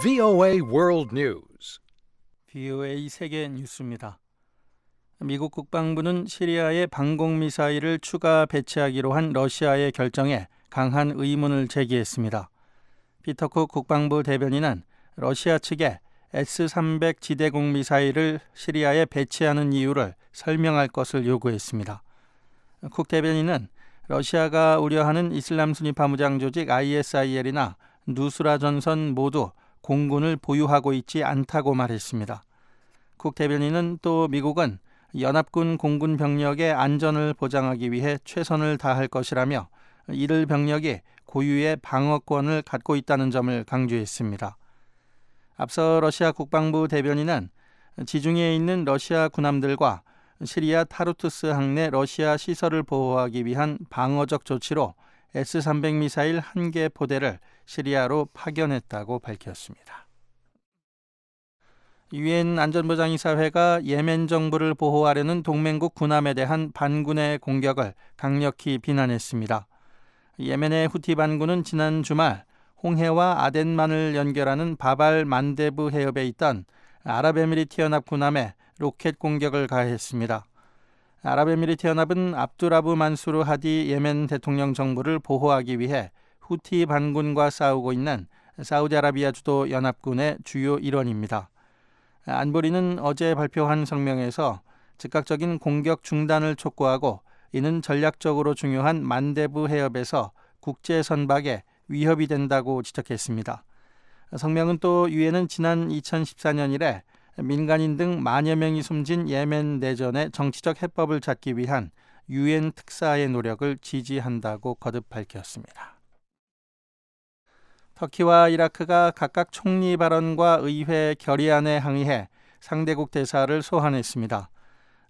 VOA World News. VOA 세계 뉴스입니다. 미국 국방부는 시리아에 방공미사일을 추가 배치하기로 한 러시아의 결정에 강한 의문을 제기했습니다. 피터 쿡 국방부 대변인은 러시아 측에 S-300 지대공 미사일을 시리아에 배치하는 이유를 설명할 것을 요구했습니다. 쿡 대변인은 러시아가 우려하는 이슬람 순위파 무장 조직 ISIL이나 누스라 전선 모두 공군을 보유하고 있지 않다고 말했습니다. 쿡 대변인은 또 미국은 연합군 공군 병력의 안전을 보장하기 위해 최선을 다할 것이라며 이들 병력이 고유의 방어권을 갖고 있다는 점을 강조했습니다. 앞서 러시아 국방부 대변인은 지중해에 있는 러시아 군함들과 시리아 타르투스 항내 러시아 시설을 보호하기 위한 방어적 조치로 S-300 미사일 1개 포대를 시리아로 파견했다고 밝혔습니다. 유엔 안전보장이사회가 예멘 정부를 보호하려는 동맹국 군함에 대한 반군의 공격을 강력히 비난했습니다. 예멘의 후티 반군은 지난 주말 홍해와 아덴만을 연결하는 바발 만데브 해협에 있던 아랍에미리트 연합 군함에 로켓 공격을 가했습니다. 아랍에미리트 연합은 압두라부 만수르 하디 예멘 대통령 정부를 보호하기 위해 후티 반군과 싸우고 있는 사우디아라비아 주도 연합군의 주요 일원입니다. 안보리는 어제 발표한 성명에서 즉각적인 공격 중단을 촉구하고 이는 전략적으로 중요한 만데브 해협에서 국제 선박에 위협이 된다고 지적했습니다. 성명은 또 유엔은 지난 2014년 이래 민간인 등 만여 명이 숨진 예멘 내전의 정치적 해법을 찾기 위한 유엔 특사의 노력을 지지한다고 거듭 밝혔습니다. 터키와 이라크가 각각 총리 발언과 의회 결의안에 항의해 상대국 대사를 소환했습니다.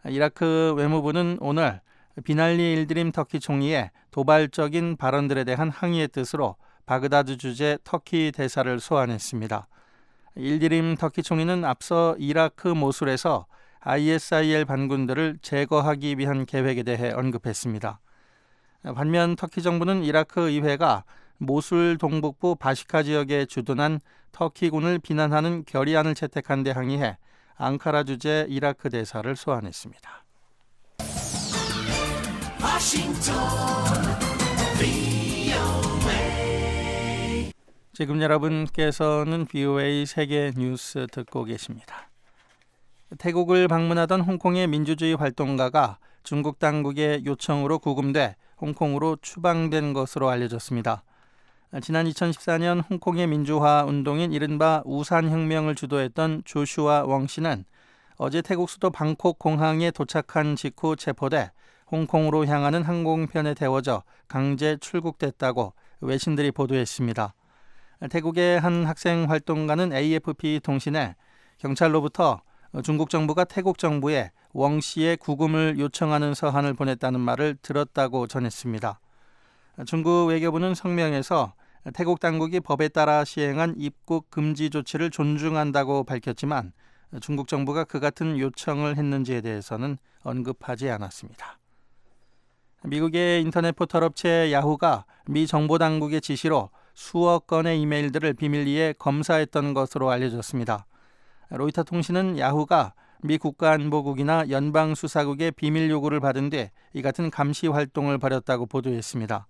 이라크 외무부는 오늘 비날리 일드림 터키 총리의 도발적인 발언들에 대한 항의의 뜻으로 바그다드 주재 터키 대사를 소환했습니다. 일드림 터키 총리는 앞서 이라크 모술에서 ISIL 반군들을 제거하기 위한 계획에 대해 언급했습니다. 반면 터키 정부는 이라크 의회가 모술 동북부 바시카 지역에 주둔한 터키군을 비난하는 결의안을 채택한 데 항의해 앙카라 주재 이라크 대사를 소환했습니다. 지금 여러분께서는 VOA 세계 뉴스 듣고 계십니다. 태국을 방문하던 홍콩의 민주주의 활동가가 중국 당국의 요청으로 구금돼 홍콩으로 추방된 것으로 알려졌습니다. 지난 2014년 홍콩의 민주화 운동인 이른바 우산혁명을 주도했던 조슈아 웡 씨는 어제 태국 수도 방콕 공항에 도착한 직후 체포돼 홍콩으로 향하는 항공편에 태워져 강제 출국됐다고 외신들이 보도했습니다. 태국의 한 학생 활동가는 AFP 통신에 경찰로부터 중국 정부가 태국 정부에 웡 씨의 구금을 요청하는 서한을 보냈다는 말을 들었다고 전했습니다. 중국 외교부는 성명에서 태국 당국이 법에 따라 시행한 입국 금지 조치를 존중한다고 밝혔지만 중국 정부가 그 같은 요청을 했는지에 대해서는 언급하지 않았습니다. 미국의 인터넷 포털 업체 야후가 미 정보당국의 지시로 수억 건의 이메일들을 비밀리에 검사했던 것으로 알려졌습니다. 로이터 통신은 야후가 미 국가안보국이나 연방수사국의 비밀 요구를 받은 뒤 이 같은 감시 활동을 벌였다고 보도했습니다.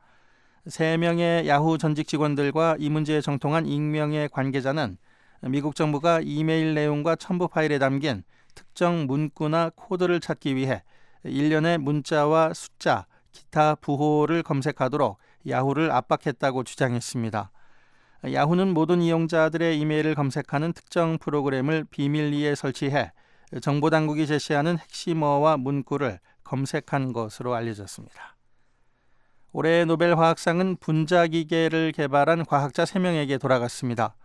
3명의 야후 전직 직원들과 이 문제에 정통한 익명의 관계자는 미국 정부가 이메일 내용과 첨부 파일에 담긴 특정 문구나 코드를 찾기 위해 일련의 문자와 숫자, 기타 부호를 검색하도록 야후를 압박했다고 주장했습니다. 야후는 모든 이용자들의 이메일을 검색하는 특정 프로그램을 비밀리에 설치해 정보당국이 제시하는 핵심어와 문구를 검색한 것으로 알려졌습니다. 올해 노벨 화학상은 분자기계를 개발한 과학자 3명에게 돌아갔습니다.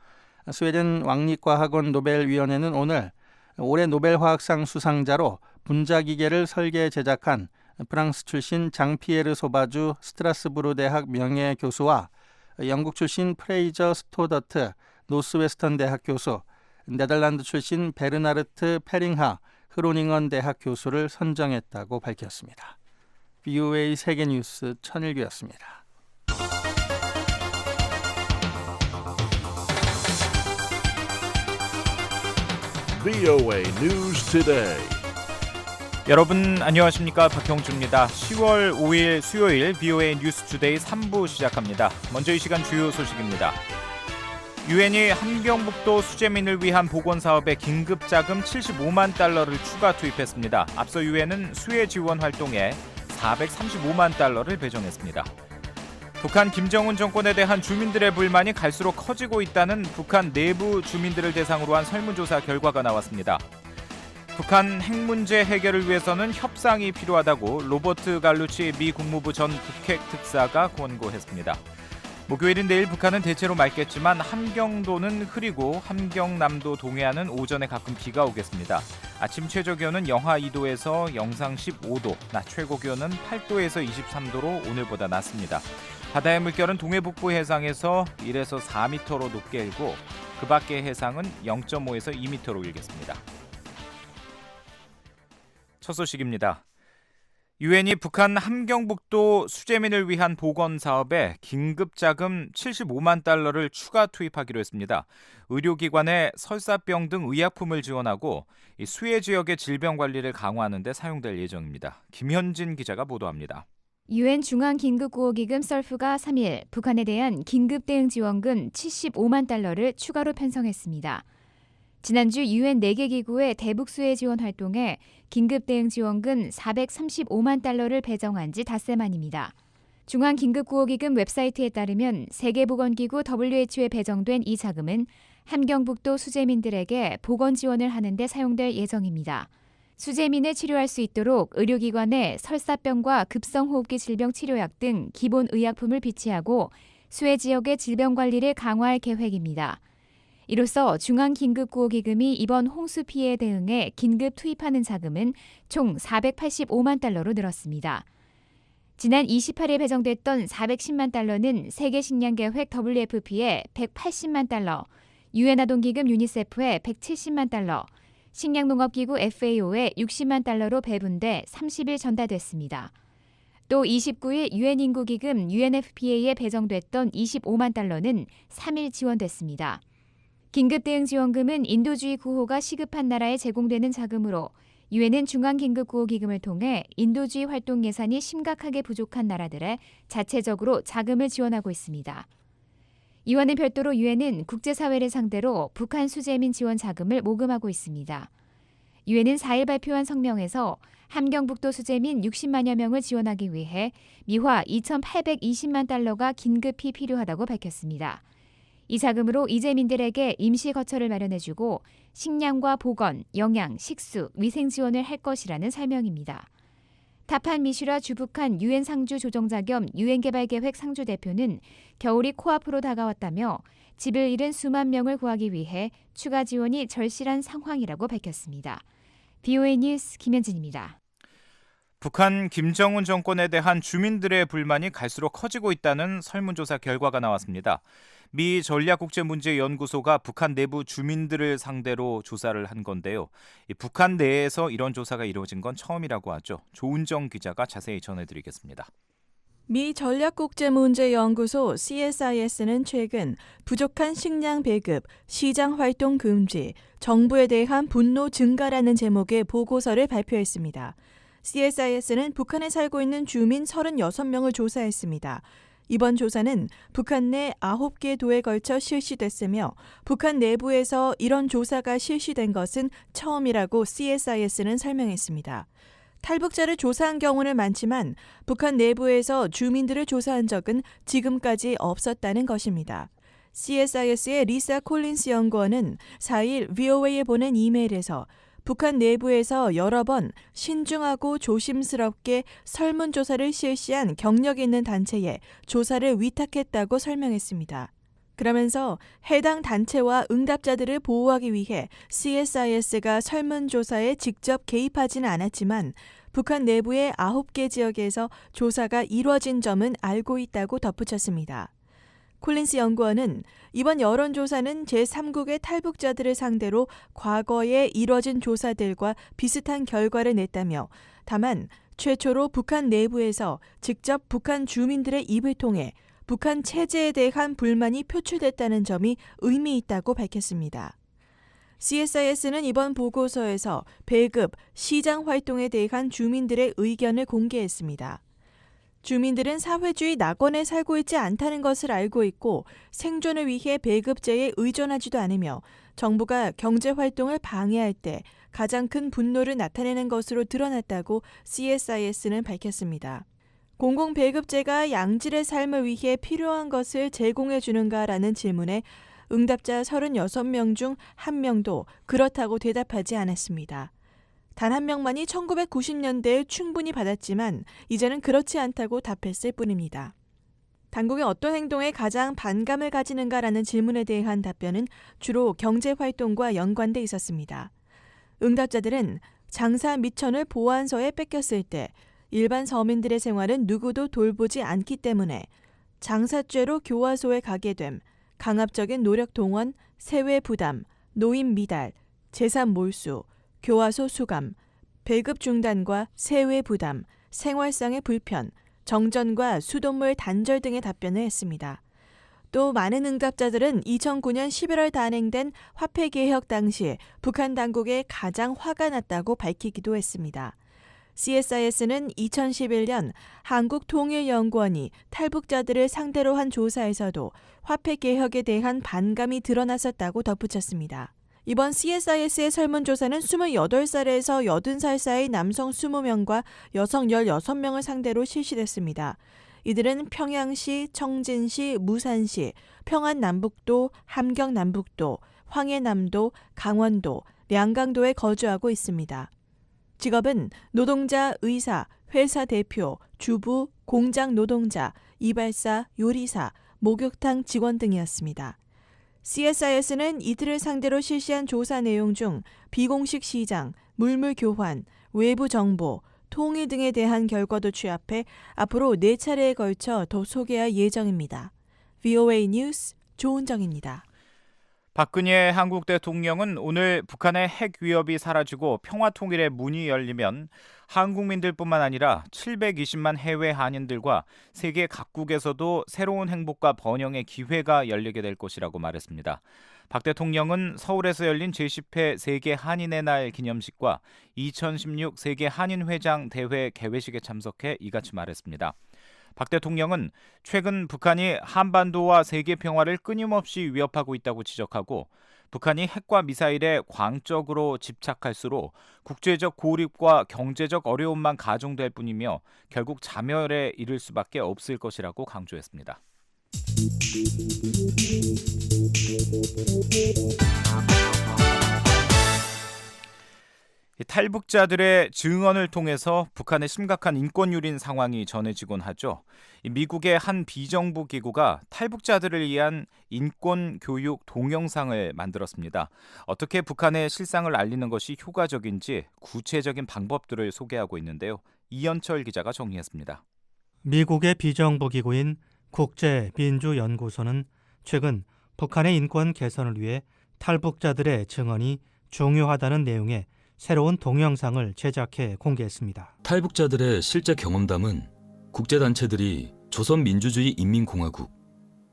스웨덴 왕립과학원 노벨위원회는 오늘 올해 노벨 화학상 수상자로 분자기계를 설계 제작한 프랑스 출신 장피에르 소바주 스트라스부르 대학 명예교수와 영국 출신 프레이저 스토더트 노스웨스턴 대학 교수, 네덜란드 출신 베르나르트 페링하 흐로닝언 대학 교수를 선정했다고 밝혔습니다. VOA 세계뉴스 천일규였습니다. VOA News Today. 여러분 안녕하십니까? 박형주입니다. 10월 5일 수요일 VOA 뉴스 투데이 3부 시작합니다. 먼저 이 시간 주요 소식입니다. 유엔이 함경북도 수재민을 위한 보건사업에 긴급자금 75만 달러를 추가 투입했습니다. 앞서 유엔은 수해 지원 활동에 435만 달러를 배정했습니다. 북한 김정은 정권에 대한 주민들의 불만이 갈수록 커지고 있다는 북한 내부 주민들을 대상으로 한 설문조사 결과가 나왔습니다. 북한 핵 문제 해결을 위해서는 협상이 필요하다고 로버트 갈루치 미 국무부 전 북핵 특사가 권고했습니다. 목요일인 내일 북한은 대체로 맑겠지만 함경도는 흐리고 함경남도 동해안은 오전에 가끔 비가 오겠습니다. 아침 최저기온은 영하 2도에서 영상 15도, 낮 최고기온은 8도에서 23도로 오늘보다 낮습니다. 바다의 물결은 동해 북부 해상에서 1에서 4m로 높게 일고 그 밖의 해상은 0.5에서 2m로 일겠습니다. 첫 소식입니다. 유엔이 북한 함경북도 수재민을 위한 보건 사업에 긴급 자금 75만 달러를 추가 투입하기로 했습니다. 의료기관에 설사병 등 의약품을 지원하고 수해 지역의 질병 관리를 강화하는 데 사용될 예정입니다. 김현진 기자가 보도합니다. 유엔 중앙긴급구호기금 썰프가 3일 북한에 대한 긴급 대응 지원금 75만 달러를 추가로 편성했습니다. 지난주 유엔 4개 기구의 대북 수해 지원 활동에 긴급 대응 지원금 435만 달러를 배정한 지 닷새 만입니다. 중앙긴급구호기금 웹사이트에 따르면 세계보건기구 WHO에 배정된 이 자금은 함경북도 수재민들에게 보건 지원을 하는 데 사용될 예정입니다. 수재민을 치료할 수 있도록 의료기관에 설사병과 급성호흡기 질병 치료약 등 기본 의약품을 비치하고 수해 지역의 질병 관리를 강화할 계획입니다. 이로써 중앙긴급구호기금이 이번 홍수 피해에 대응해 긴급 투입하는 자금은 총 485만 달러로 늘었습니다. 지난 28일 배정됐던 410만 달러는 세계식량계획 WFP에 180만 달러, 유엔아동기금 유니세프에 170만 달러, 식량농업기구 FAO에 60만 달러로 배분돼 30일 전달됐습니다. 또 29일 유엔인구기금 UNFPA에 배정됐던 25만 달러는 3일 지원됐습니다. 긴급대응지원금은 인도주의 구호가 시급한 나라에 제공되는 자금으로 유엔은 중앙긴급구호기금을 통해 인도주의 활동 예산이 심각하게 부족한 나라들에 자체적으로 자금을 지원하고 있습니다. 이와는 별도로 유엔은 국제사회를 상대로 북한 수재민 지원 자금을 모금하고 있습니다. 유엔은 4일 발표한 성명에서 함경북도 수재민 60만여 명을 지원하기 위해 미화 2,820만 달러가 긴급히 필요하다고 밝혔습니다. 이 자금으로 이재민들에게 임시 거처를 마련해주고 식량과 보건, 영양, 식수, 위생 지원을 할 것이라는 설명입니다. 타판 미슈라 주북한 유엔 상주 조정자 겸 유엔개발계획 상주 대표는 겨울이 코앞으로 다가왔다며 집을 잃은 수만 명을 구하기 위해 추가 지원이 절실한 상황이라고 밝혔습니다. VOA 뉴스 김현진입니다. 북한 김정은 정권에 대한 주민들의 불만이 갈수록 커지고 있다는 설문조사 결과가 나왔습니다. 미 전략국제문제연구소가 북한 내부 주민들을 상대로 조사를 한 건데요. 북한 내에서 이런 조사가 이루어진 건 처음이라고 하죠. 조은정 기자가 자세히 전해드리겠습니다. 미 전략국제문제연구소 CSIS는 최근 부족한 식량 배급, 시장 활동 금지, 정부에 대한 분노 증가라는 제목의 보고서를 발표했습니다. CSIS는 북한에 살고 있는 주민 36명을 조사했습니다. 이번 조사는 북한 내 9개 도에 걸쳐 실시됐으며 북한 내부에서 이런 조사가 실시된 것은 처음이라고 CSIS는 설명했습니다. 탈북자를 조사한 경우는 많지만 북한 내부에서 주민들을 조사한 적은 지금까지 없었다는 것입니다. CSIS의 리사 콜린스 연구원은 4일 VOA에 보낸 이메일에서 북한 내부에서 여러 번 신중하고 조심스럽게 설문조사를 실시한 경력 있는 단체에 조사를 위탁했다고 설명했습니다. 그러면서 해당 단체와 응답자들을 보호하기 위해 CSIS가 설문조사에 직접 개입하지는 않았지만 북한 내부의 9개 지역에서 조사가 이루어진 점은 알고 있다고 덧붙였습니다. 콜린스 연구원은 이번 여론조사는 제3국의 탈북자들을 상대로 과거에 이뤄진 조사들과 비슷한 결과를 냈다며 다만 최초로 북한 내부에서 직접 북한 주민들의 입을 통해 북한 체제에 대한 불만이 표출됐다는 점이 의미 있다고 밝혔습니다. CSIS는 이번 보고서에서 배급, 시장 활동에 대한 주민들의 의견을 공개했습니다. 주민들은 사회주의 낙원에 살고 있지 않다는 것을 알고 있고 생존을 위해 배급제에 의존하지도 않으며 정부가 경제활동을 방해할 때 가장 큰 분노를 나타내는 것으로 드러났다고 CSIS는 밝혔습니다. 공공배급제가 양질의 삶을 위해 필요한 것을 제공해 주는가라는 질문에 응답자 36명 중 1명도 그렇다고 대답하지 않았습니다. 단 한 명만이 1990년대에 충분히 받았지만 이제는 그렇지 않다고 답했을 뿐입니다. 당국의 어떤 행동에 가장 반감을 가지는가라는 질문에 대한 답변은 주로 경제활동과 연관돼 있었습니다. 응답자들은 장사 미천을 보안소에 뺏겼을 때 일반 서민들의 생활은 누구도 돌보지 않기 때문에 장사죄로 교화소에 가게 됨, 강압적인 노력 동원, 세외 부담, 노임 미달, 재산 몰수, 교화소 수감, 배급 중단과 세외 부담, 생활상의 불편, 정전과 수돗물 단절 등의 답변을 했습니다. 또 많은 응답자들은 2009년 11월 단행된 화폐개혁 당시 북한 당국에 가장 화가 났다고 밝히기도 했습니다. CSIS는 2011년 한국통일연구원이 탈북자들을 상대로 한 조사에서도 화폐개혁에 대한 반감이 드러났었다고 덧붙였습니다. 이번 CSIS의 설문조사는 28살에서 80살 사이 남성 20명과 여성 16명을 상대로 실시됐습니다. 이들은 평양시, 청진시, 무산시, 평안남북도, 함경남북도, 황해남도, 강원도, 량강도에 거주하고 있습니다. 직업은 노동자, 의사, 회사 대표, 주부, 공장 노동자, 이발사, 요리사, 목욕탕 직원 등이었습니다. CSIS는 이들을 상대로 실시한 조사 내용 중 비공식 시장, 물물 교환, 외부 정보, 통일 등에 대한 결과도 취합해 앞으로 4차례에 걸쳐 더 소개할 예정입니다. VOA 뉴스 조은정입니다. 박근혜 한국 대통령은 오늘 북한의 핵 위협이 사라지고 평화 통일의 문이 열리면 한국민들뿐만 아니라 720만 해외 한인들과 세계 각국에서도 새로운 행복과 번영의 기회가 열리게 될 것이라고 말했습니다. 박 대통령은 서울에서 열린 제10회 세계 한인의 날 기념식과 2016 세계 한인회장 대회 개회식에 참석해 이같이 말했습니다. 박 대통령은 최근 북한이 한반도와 세계 평화를 끊임없이 위협하고 있다고 지적하고 북한이 핵과 미사일에 광적으로 집착할수록 국제적 고립과 경제적 어려움만 가중될 뿐이며 결국 자멸에 이를 수밖에 없을 것이라고 강조했습니다. 탈북자들의 증언을 통해서 북한의 심각한 인권 유린 상황이 전해지곤 하죠. 미국의 한 비정부 기구가 탈북자들을 위한 인권 교육 동영상을 만들었습니다. 어떻게 북한의 실상을 알리는 것이 효과적인지 구체적인 방법들을 소개하고 있는데요. 이현철 기자가 정리했습니다. 미국의 비정부 기구인 국제민주연구소는 최근 북한의 인권 개선을 위해 탈북자들의 증언이 중요하다는 내용의 새로운 동영상을 제작해 공개했습니다. 탈북자들의 실제 경험담은 국제단체들이 조선민주주의 인민공화국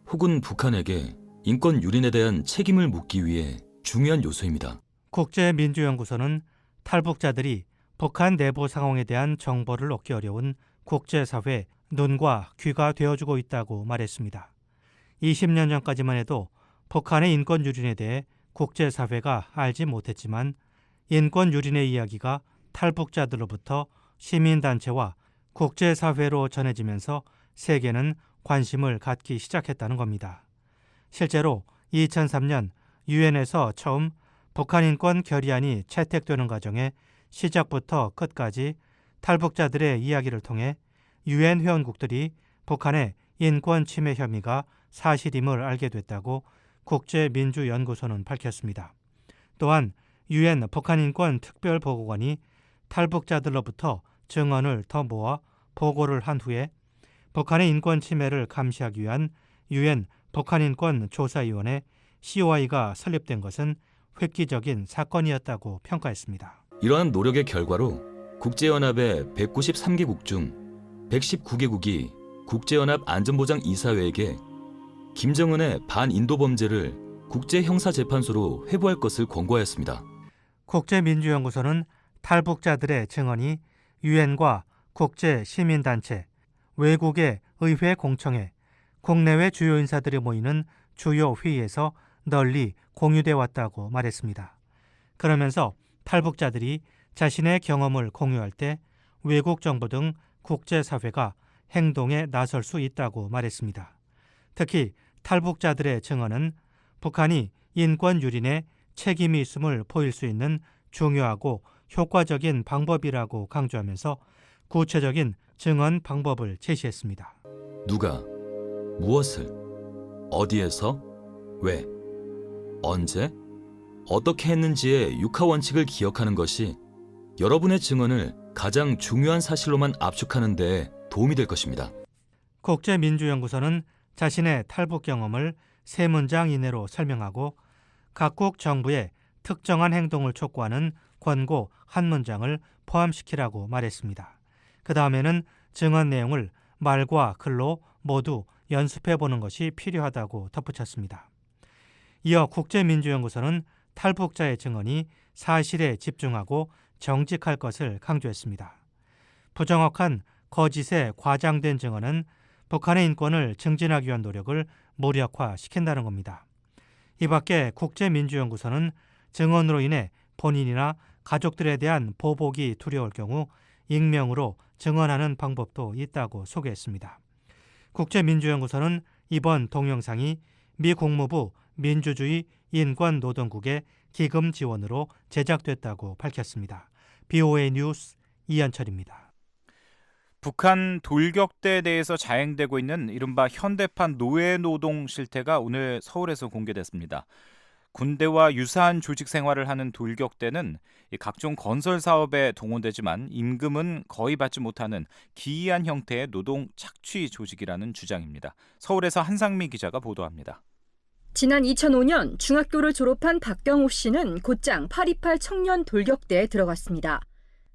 혹은 북한에게 인권 유린에 대한 책임을 묻기 위해 중요한 요소입니다. 국제민주연구소는 탈북자들이 북한 내부 상황에 대한 정보를 얻기 어려운 국제사회 눈과 귀가 되어주고 있다고 말했습니다. 20년 전까지만 해도 북한의 인권 유린에 대해 국제사회가 알지 못했지만 인권 유린의 이야기가 탈북자들로부터 시민단체와 국제사회로 전해지면서 세계는 관심을 갖기 시작했다는 겁니다. 실제로 2003년 유엔에서 처음 북한 인권 결의안이 채택되는 과정에 시작부터 끝까지 탈북자들의 이야기를 통해 유엔 회원국들이 북한의 인권 침해 혐의가 사실임을 알게 됐다고 국제민주연구소는 밝혔습니다. 또한 유엔 북한인권 특별보고관이 탈북자들로부터 증언을 더 모아 보고를 한 후에 북한의 인권 침해를 감시하기 위한 유엔 북한인권 조사위원회 COI가 설립된 것은 획기적인 사건이었다고 평가했습니다. 이러한 노력의 결과로 국제연합의 193개국 중 119개국이 국제연합 안전보장 이사회에게 김정은의 반인도 범죄를 국제형사재판소로 회부할 것을 권고하였습니다. 국제민주연구소는 탈북자들의 증언이 유엔과 국제시민단체, 외국의 의회 공청회, 국내외 주요 인사들이 모이는 주요 회의에서 널리 공유돼 왔다고 말했습니다. 그러면서 탈북자들이 자신의 경험을 공유할 때 외국 정부 등 국제사회가 행동에 나설 수 있다고 말했습니다. 특히 탈북자들의 증언은 북한이 인권 유린에 책임이 있음을 보일 수 있는 중요하고 효과적인 방법이라고 강조하면서 구체적인 증언 방법을 제시했습니다. 누가, 무엇을, 어디에서, 왜, 언제, 어떻게 했는지의 육하 원칙을 기억하는 것이 여러분의 증언을 가장 중요한 사실로만 압축하는 데 도움이 될 것입니다. 국제민주연구소는 자신의 탈북 경험을 3문장 이내로 설명하고 각국 정부의 특정한 행동을 촉구하는 권고 1문장을 포함시키라고 말했습니다. 그 다음에는 증언 내용을 말과 글로 모두 연습해보는 것이 필요하다고 덧붙였습니다. 이어 국제민주연구소는 탈북자의 증언이 사실에 집중하고 정직할 것을 강조했습니다. 부정확한 거짓에 과장된 증언은 북한의 인권을 증진하기 위한 노력을 무력화시킨다는 겁니다. 이 밖에 국제민주연구소는 증언으로 인해 본인이나 가족들에 대한 보복이 두려울 경우 익명으로 증언하는 방법도 있다고 소개했습니다. 국제민주연구소는 이번 동영상이 미 국무부 민주주의 인권노동국의 기금 지원으로 제작됐다고 밝혔습니다. BOA 뉴스 이현철입니다. 북한 돌격대에 대해서 자행되고 있는 이른바 현대판 노예노동 실태가 오늘 서울에서 공개됐습니다. 군대와 유사한 조직 생활을 하는 돌격대는 각종 건설 사업에 동원되지만 임금은 거의 받지 못하는 기이한 형태의 노동 착취 조직이라는 주장입니다. 서울에서 한상미 기자가 보도합니다. 지난 2005년 중학교를 졸업한 박경호 씨는 곧장 828 청년 돌격대에 들어갔습니다.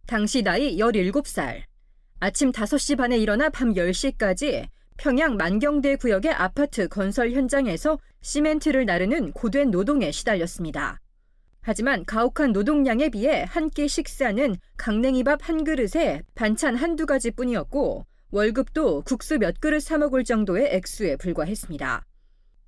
당시 나이 17살. 아침 5시 반에 일어나 밤 10시까지 평양 만경대 구역의 아파트 건설 현장에서 시멘트를 나르는 고된 노동에 시달렸습니다. 하지만 가혹한 노동량에 비해 한 끼 식사는 강냉이밥 한 그릇에 반찬 한두 가지뿐이었고 월급도 국수 몇 그릇 사 먹을 정도의 액수에 불과했습니다.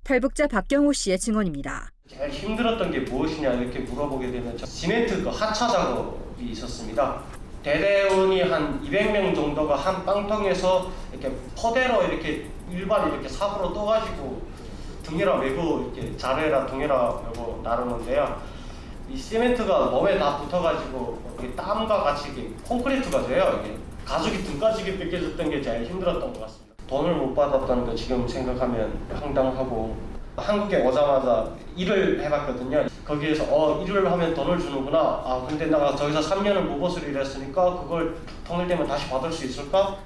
탈북자 박경호 씨의 증언입니다. 제일 힘들었던 게 무엇이냐 이렇게 물어보게 되면 시멘트 하차 작업이 있었습니다. 대대원이 한 200명 정도가 한 빵통에서 이렇게 퍼대로 이렇게 일반 이렇게 삽으로 떠가지고 등에라 메고 이렇게 자루에라 등에라 메고 나르는데요. 이 시멘트가 몸에 다 붙어가지고 땀과 같이 이게 콘크리트가 돼요. 이게 가죽이 등가죽이 뺏겨졌던 게 제일 힘들었던 것 같습니다. 돈을 못 받았다는 거 지금 생각하면 황당하고 한국에 오자마자 일을 해봤거든요. 거기에서 일을 하면 돈을 주는구나. 근데 내가 저기서 3년을 무보수를 일했으니까 그걸 통일되면 다시 받을 수 있을까?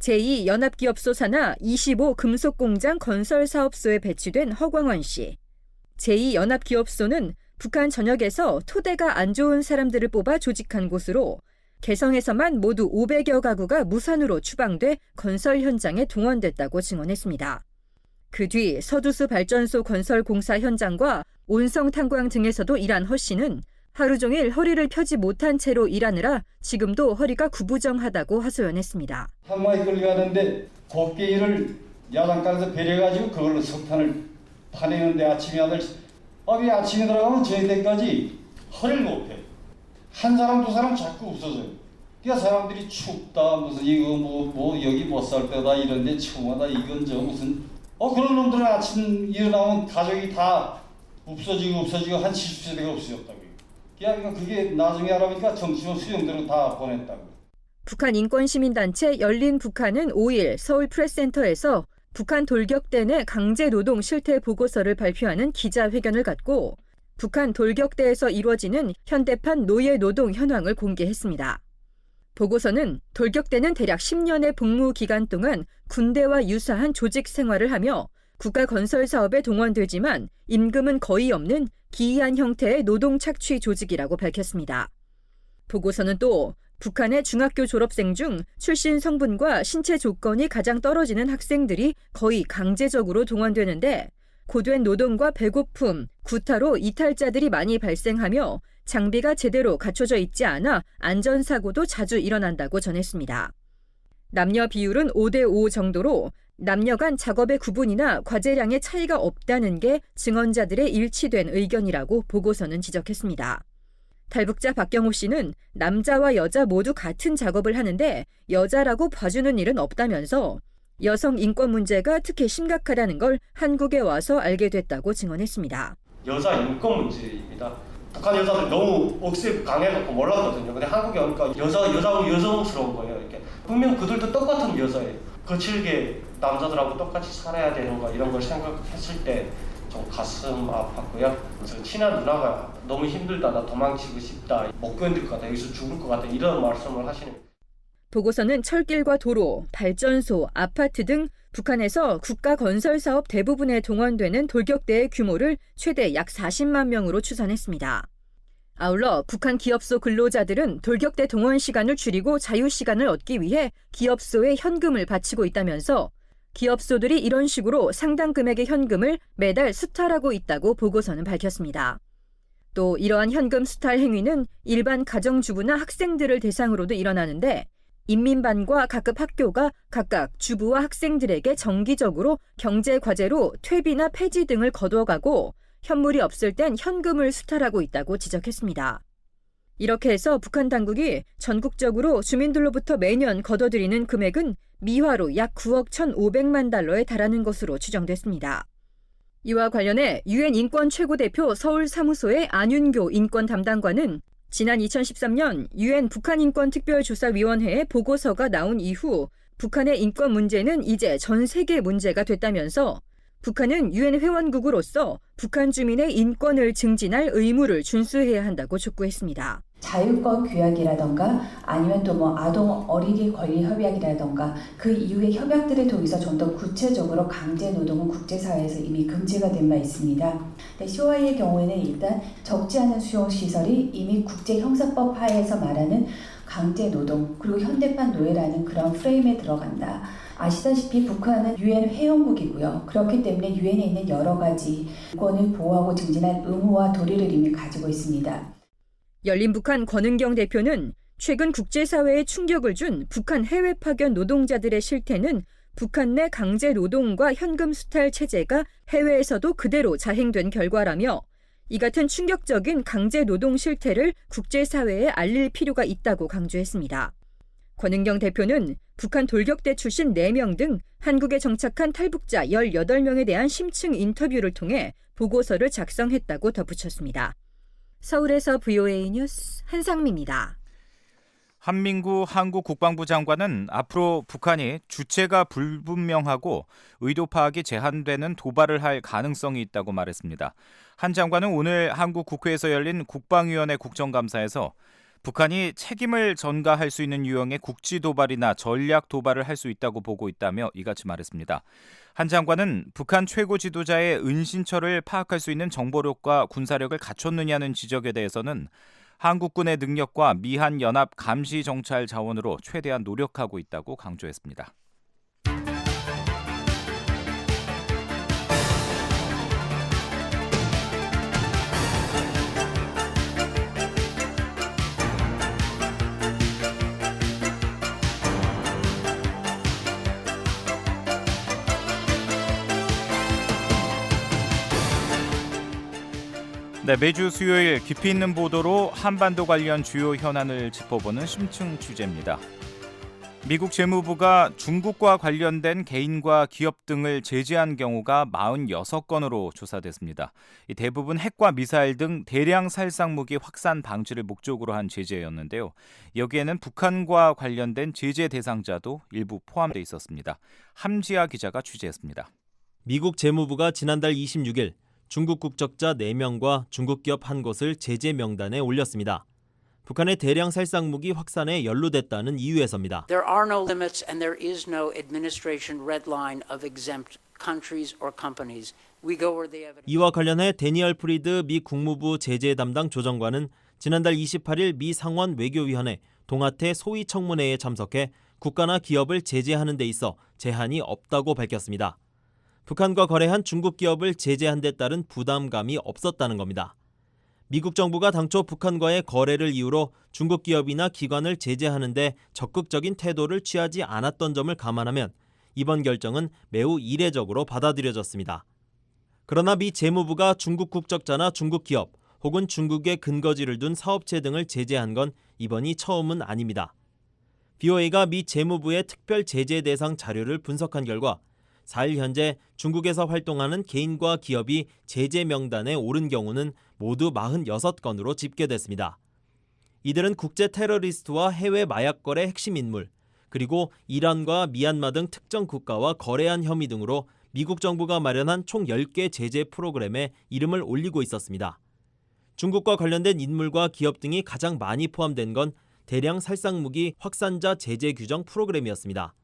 제2연합기업소 산하 25 금속공장 건설사업소에 배치된 허광원 씨. 제2연합기업소는 북한 전역에서 토대가 안 좋은 사람들을 뽑아 조직한 곳으로 개성에서만 모두 500여 가구가 무산으로 추방돼 건설 현장에 동원됐다고 증언했습니다. 그 뒤 서두수 발전소 건설 공사 현장과 온성 탄광 등에서도 일한 허 씨는 하루 종일 허리를 펴지 못한 채로 일하느라 지금도 허리가 구부정하다고 하소연했습니다. 한마디 끌려가는데 곱게 일을 야당 땅에서 배려가지고 그걸로 석탄을 파내는데 아침에 왜 아침에 들어가면 저녁 때까지 허리를 못 펴. 한 사람 두 사람 자꾸 없어져요. 그러니까 사람들이 춥다 무슨 이거 뭐 여기 못 살 때다 이런데 추하다 이건 저 무슨 그런 놈들은 아침 일어나면 가족이 다 없어지고 한 70세대가 없어졌다고. 그러니까 그게 나중에 알아보니까 정치원 수용대로 다 보냈다고. 북한 인권시민단체 열린 북한은 5일 서울 프레스센터에서 북한 돌격대 내 강제노동 실태 보고서를 발표하는 기자회견을 갖고 북한 돌격대에서 이루어지는 현대판 노예노동 현황을 공개했습니다. 보고서는 돌격대는 대략 10년의 복무 기간 동안 군대와 유사한 조직 생활을 하며 국가 건설 사업에 동원되지만 임금은 거의 없는 기이한 형태의 노동 착취 조직이라고 밝혔습니다. 보고서는 또 북한의 중학교 졸업생 중 출신 성분과 신체 조건이 가장 떨어지는 학생들이 거의 강제적으로 동원되는데 고된 노동과 배고픔, 구타로 이탈자들이 많이 발생하며 장비가 제대로 갖춰져 있지 않아 안전사고도 자주 일어난다고 전했습니다. 남녀 비율은 5대5 정도로 남녀 간 작업의 구분이나 과제량의 차이가 없다는 게 증언자들의 일치된 의견이라고 보고서는 지적했습니다. 탈북자 박경호 씨는 남자와 여자 모두 같은 작업을 하는데 여자라고 봐주는 일은 없다면서 여성 인권 문제가 특히 심각하다는 걸 한국에 와서 알게 됐다고 증언했습니다. 여자 인권 문제입니다. 북한 여자들 너무 억세 강해갖고 몰랐거든요. 근데 한국에 오니까 여자하고 여성스러운 거예요. 이렇게 분명 그들도 똑같은 여자예요. 거칠게 남자들하고 똑같이 살아야 되는 거 이런 걸 생각했을 때 좀 가슴 아팠고요. 그래서 친한 누나가 너무 힘들다, 나 도망치고 싶다, 못 견딜 것 같다, 여기서 죽을 것 같다 이런 말씀을 하시는. 보고서는 철길과 도로, 발전소, 아파트 등 북한에서 국가 건설 사업 대부분에 동원되는 돌격대의 규모를 최대 약 40만 명으로 추산했습니다. 아울러 북한 기업소 근로자들은 돌격대 동원 시간을 줄이고 자유 시간을 얻기 위해 기업소에 현금을 바치고 있다면서 기업소들이 이런 식으로 상당 금액의 현금을 매달 수탈하고 있다고 보고서는 밝혔습니다. 또 이러한 현금 수탈 행위는 일반 가정주부나 학생들을 대상으로도 일어나는데 인민반과 각급 학교가 각각 주부와 학생들에게 정기적으로 경제과제로 퇴비나 폐지 등을 거둬가고 현물이 없을 땐 현금을 수탈하고 있다고 지적했습니다. 이렇게 해서 북한 당국이 전국적으로 주민들로부터 매년 거둬들이는 금액은 미화로 약 9억 1,500만 달러에 달하는 것으로 추정됐습니다. 이와 관련해 유엔 인권 최고대표 서울 사무소의 안윤교 인권 담당관은 지난 2013년 유엔 북한 인권 특별조사위원회에 보고서가 나온 이후 북한의 인권 문제는 이제 전 세계 문제가 됐다면서 북한은 유엔 회원국으로서 북한 주민의 인권을 증진할 의무를 준수해야 한다고 촉구했습니다. 자유권 규약이라던가 아니면 또 아동 어린이 권리 협약이라던가 그 이후의 협약들을 통해서 좀 더 구체적으로 강제 노동은 국제사회에서 이미 금지가 된 바 있습니다. COI의 경우에는 일단 적지 않은 수용 시설이 이미 국제형사법 하에서 말하는 강제 노동 그리고 현대판 노예라는 그런 프레임에 들어간다. 아시다시피 북한은 유엔 회원국이고요. 그렇기 때문에 유엔에 있는 여러 가지 인권을 보호하고 증진할 의무와 도리를 이미 가지고 있습니다. 열린북한 권은경 대표는 최근 국제사회에 충격을 준 북한 해외 파견 노동자들의 실태는 북한 내 강제 노동과 현금 수탈 체제가 해외에서도 그대로 자행된 결과라며 이 같은 충격적인 강제 노동 실태를 국제사회에 알릴 필요가 있다고 강조했습니다. 권은경 대표는 북한 돌격대 출신 4명 등 한국에 정착한 탈북자 18명에 대한 심층 인터뷰를 통해 보고서를 작성했다고 덧붙였습니다. 서울에서 VOA 뉴스 한상미입니다. 한민구 한국 국방부 장관은 앞으로 북한이 주체가 불분명하고 의도 파악이 제한되는 도발을 할 가능성이 있다고 말했습니다. 한 장관은 오늘 한국 국회에서 열린 국방위원회 국정감사에서 북한이 책임을 전가할 수 있는 유형의 국지 도발이나 전략 도발을 할 수 있다고 보고 있다며 이같이 말했습니다. 한 장관은 북한 최고 지도자의 은신처를 파악할 수 있는 정보력과 군사력을 갖췄느냐는 지적에 대해서는 한국군의 능력과 미한 연합 감시 정찰 자원으로 최대한 노력하고 있다고 강조했습니다. 네, 매주 수요일 깊이 있는 보도로 한반도 관련 주요 현안을 짚어보는 심층 취재입니다. 미국 재무부가 중국과 관련된 개인과 기업 등을 제재한 경우가 46건으로 조사됐습니다. 대부분 핵과 미사일 등 대량 살상 무기 확산 방지를 목적으로 한 제재였는데요. 여기에는 북한과 관련된 제재 대상자도 일부 포함되어 있었습니다. 함지아 기자가 취재했습니다. 미국 재무부가 지난달 26일 중국 국적자 4명과 중국 기업 1곳을 제재 명단에 올렸습니다. 북한의 대량 살상 무기 확산에 연루됐다는 이유에서입니다. There are no limits and there is no administration red line of exempt countries or companies. We go where the evidence. 이와 관련해 데니얼 프리드 미 국무부 제재 담당 조정관은 지난달 28일 미 상원 외교위원회 동아태 소위 청문회에 참석해 국가나 기업을 제재하는 데 있어 제한이 없다고 밝혔습니다. 북한과 거래한 중국 기업을 제재한 데 따른 부담감이 없었다는 겁니다. 미국 정부가 당초 북한과의 거래를 이유로 중국 기업이나 기관을 제재하는데 적극적인 태도를 취하지 않았던 점을 감안하면 이번 결정은 매우 이례적으로 받아들여졌습니다. 그러나 미 재무부가 중국 국적자나 중국 기업 혹은 중국에 근거지를 둔 사업체 등을 제재한 건 이번이 처음은 아닙니다. BOA가 미 재무부의 특별 제재 대상 자료를 분석한 결과 4일 현재 중국에서 활동하는 개인과 기업이 제재 명단에 오른 경우는 모두 46건으로 집계됐습니다. 이들은 국제 테러리스트와 해외 마약 거래 핵심 인물, 그리고 이란과 미얀마 등 특정 국가와 거래한 혐의 등으로 미국 정부가 마련한 총 10개 제재 프로그램에 이름을 올리고 있었습니다. 중국과 관련된 인물과 기업 등이 가장 많이 포함된 건 대량 살상무기 확산자 제재 규정 프로그램이었습니다.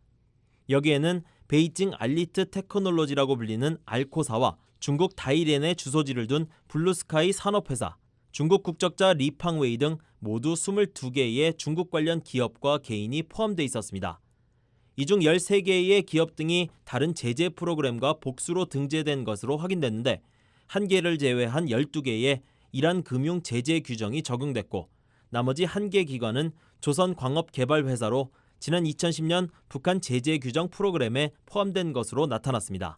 여기에는 베이징 알리트 테크놀로지라고 불리는 알코사와 중국 다이렌에 주소지를 둔 블루스카이 산업회사, 중국 국적자 리팡웨이 등 모두 22개의 중국 관련 기업과 개인이 포함돼 있었습니다. 이 중 13개의 기업 등이 다른 제재 프로그램과 복수로 등재된 것으로 확인됐는데 한 개를 제외한 12개의 이란 금융 제재 규정이 적용됐고 나머지 1개 기관은 조선광업개발회사로 지난 2010년 북한 제재 규정 프로그램에 포함된 것으로 나타났습니다.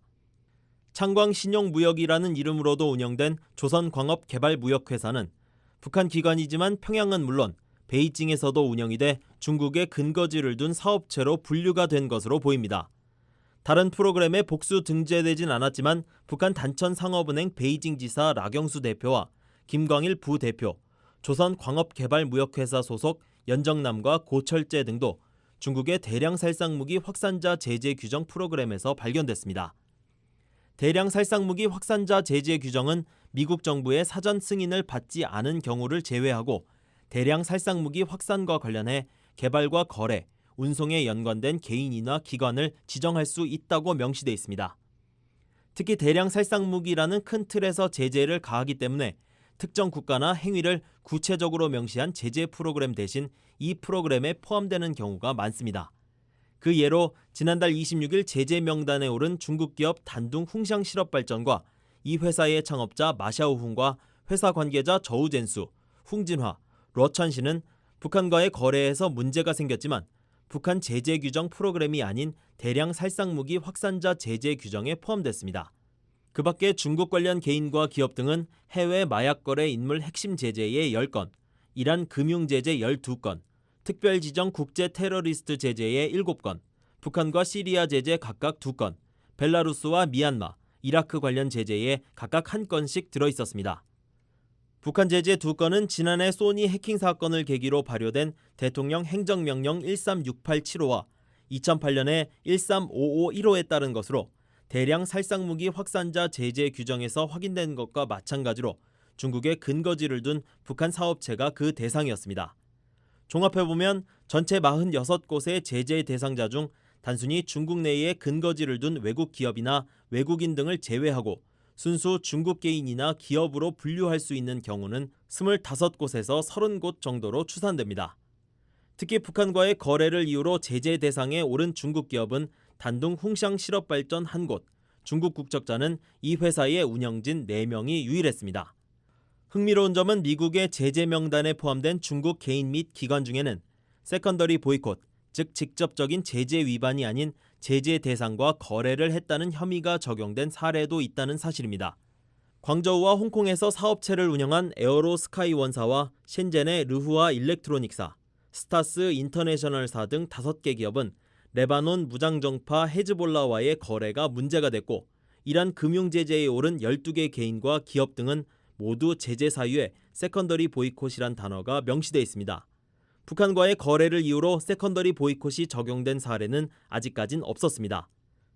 창광신용무역이라는 이름으로도 운영된 조선광업개발무역회사는 북한 기관이지만 평양은 물론 베이징에서도 운영이 돼 중국에 근거지를 둔 사업체로 분류가 된 것으로 보입니다. 다른 프로그램에 복수 등재되진 않았지만 북한 단천상업은행 베이징지사 라경수 대표와 김광일 부대표, 조선광업개발무역회사 소속 연정남과 고철재 등도 중국의 대량 살상무기 확산자 제재 규정 프로그램에서 발견됐습니다. 대량 살상무기 확산자 제재 규정은 미국 정부의 사전 승인을 받지 않은 경우를 제외하고 대량 살상무기 확산과 관련해 개발과 거래, 운송에 연관된 개인이나 기관을 지정할 수 있다고 명시돼 있습니다. 특히 대량 살상무기라는 큰 틀에서 제재를 가하기 때문에 특정 국가나 행위를 구체적으로 명시한 제재 프로그램 대신 이 프로그램에 포함되는 경우가 많습니다. 그 예로 지난달 26일 제재 명단에 오른 중국 기업 단둥 흥샹실업발전과 이 회사의 창업자 마샤오훈과 회사 관계자 저우젠수, 홍진화, 러찬씨는 북한과의 거래에서 문제가 생겼지만 북한 제재 규정 프로그램이 아닌 대량 살상무기 확산자 제재 규정에 포함됐습니다. 그 밖에 중국 관련 개인과 기업 등은 해외 마약 거래 인물 핵심 제재에 10건, 이란 금융 제재 12건, 특별 지정 국제 테러리스트 제재에 7건, 북한과 시리아 제재 각각 2건, 벨라루스와 미얀마, 이라크 관련 제재에 각각 1건씩 들어있었습니다. 북한 제재 2건은 지난해 소니 해킹 사건을 계기로 발효된 대통령 행정명령 136875와 2008년에 135515에 따른 것으로 대량 살상무기 확산자 제재 규정에서 확인된 것과 마찬가지로 중국에 근거지를 둔 북한 사업체가 그 대상이었습니다. 종합해보면 전체 46곳의 제재 대상자 중 단순히 중국 내에 근거지를 둔 외국 기업이나 외국인 등을 제외하고 순수 중국 개인이나 기업으로 분류할 수 있는 경우는 25곳에서 30곳 정도로 추산됩니다. 특히 북한과의 거래를 이유로 제재 대상에 오른 중국 기업은 단둥 흥샹실업발전 1곳, 중국 국적자는 이 회사의 운영진 4명이 유일했습니다. 흥미로운 점은 미국의 제재 명단에 포함된 중국 개인 및 기관 중에는 세컨더리 보이콧, 즉 직접적인 제재 위반이 아닌 제재 대상과 거래를 했다는 혐의가 적용된 사례도 있다는 사실입니다. 광저우와 홍콩에서 사업체를 운영한 에어로 스카이원사와 셴젠의 르후아 일렉트로닉사, 스타스 인터내셔널사 등 5개 기업은 레바논 무장정파 헤즈볼라와의 거래가 문제가 됐고 이란 금융제재에 오른 12개 개인과 기업 등은 모두 제재 사유에 세컨더리 보이콧이란 단어가 명시되어 있습니다. 북한과의 거래를 이유로 세컨더리 보이콧이 적용된 사례는 아직까진 없었습니다.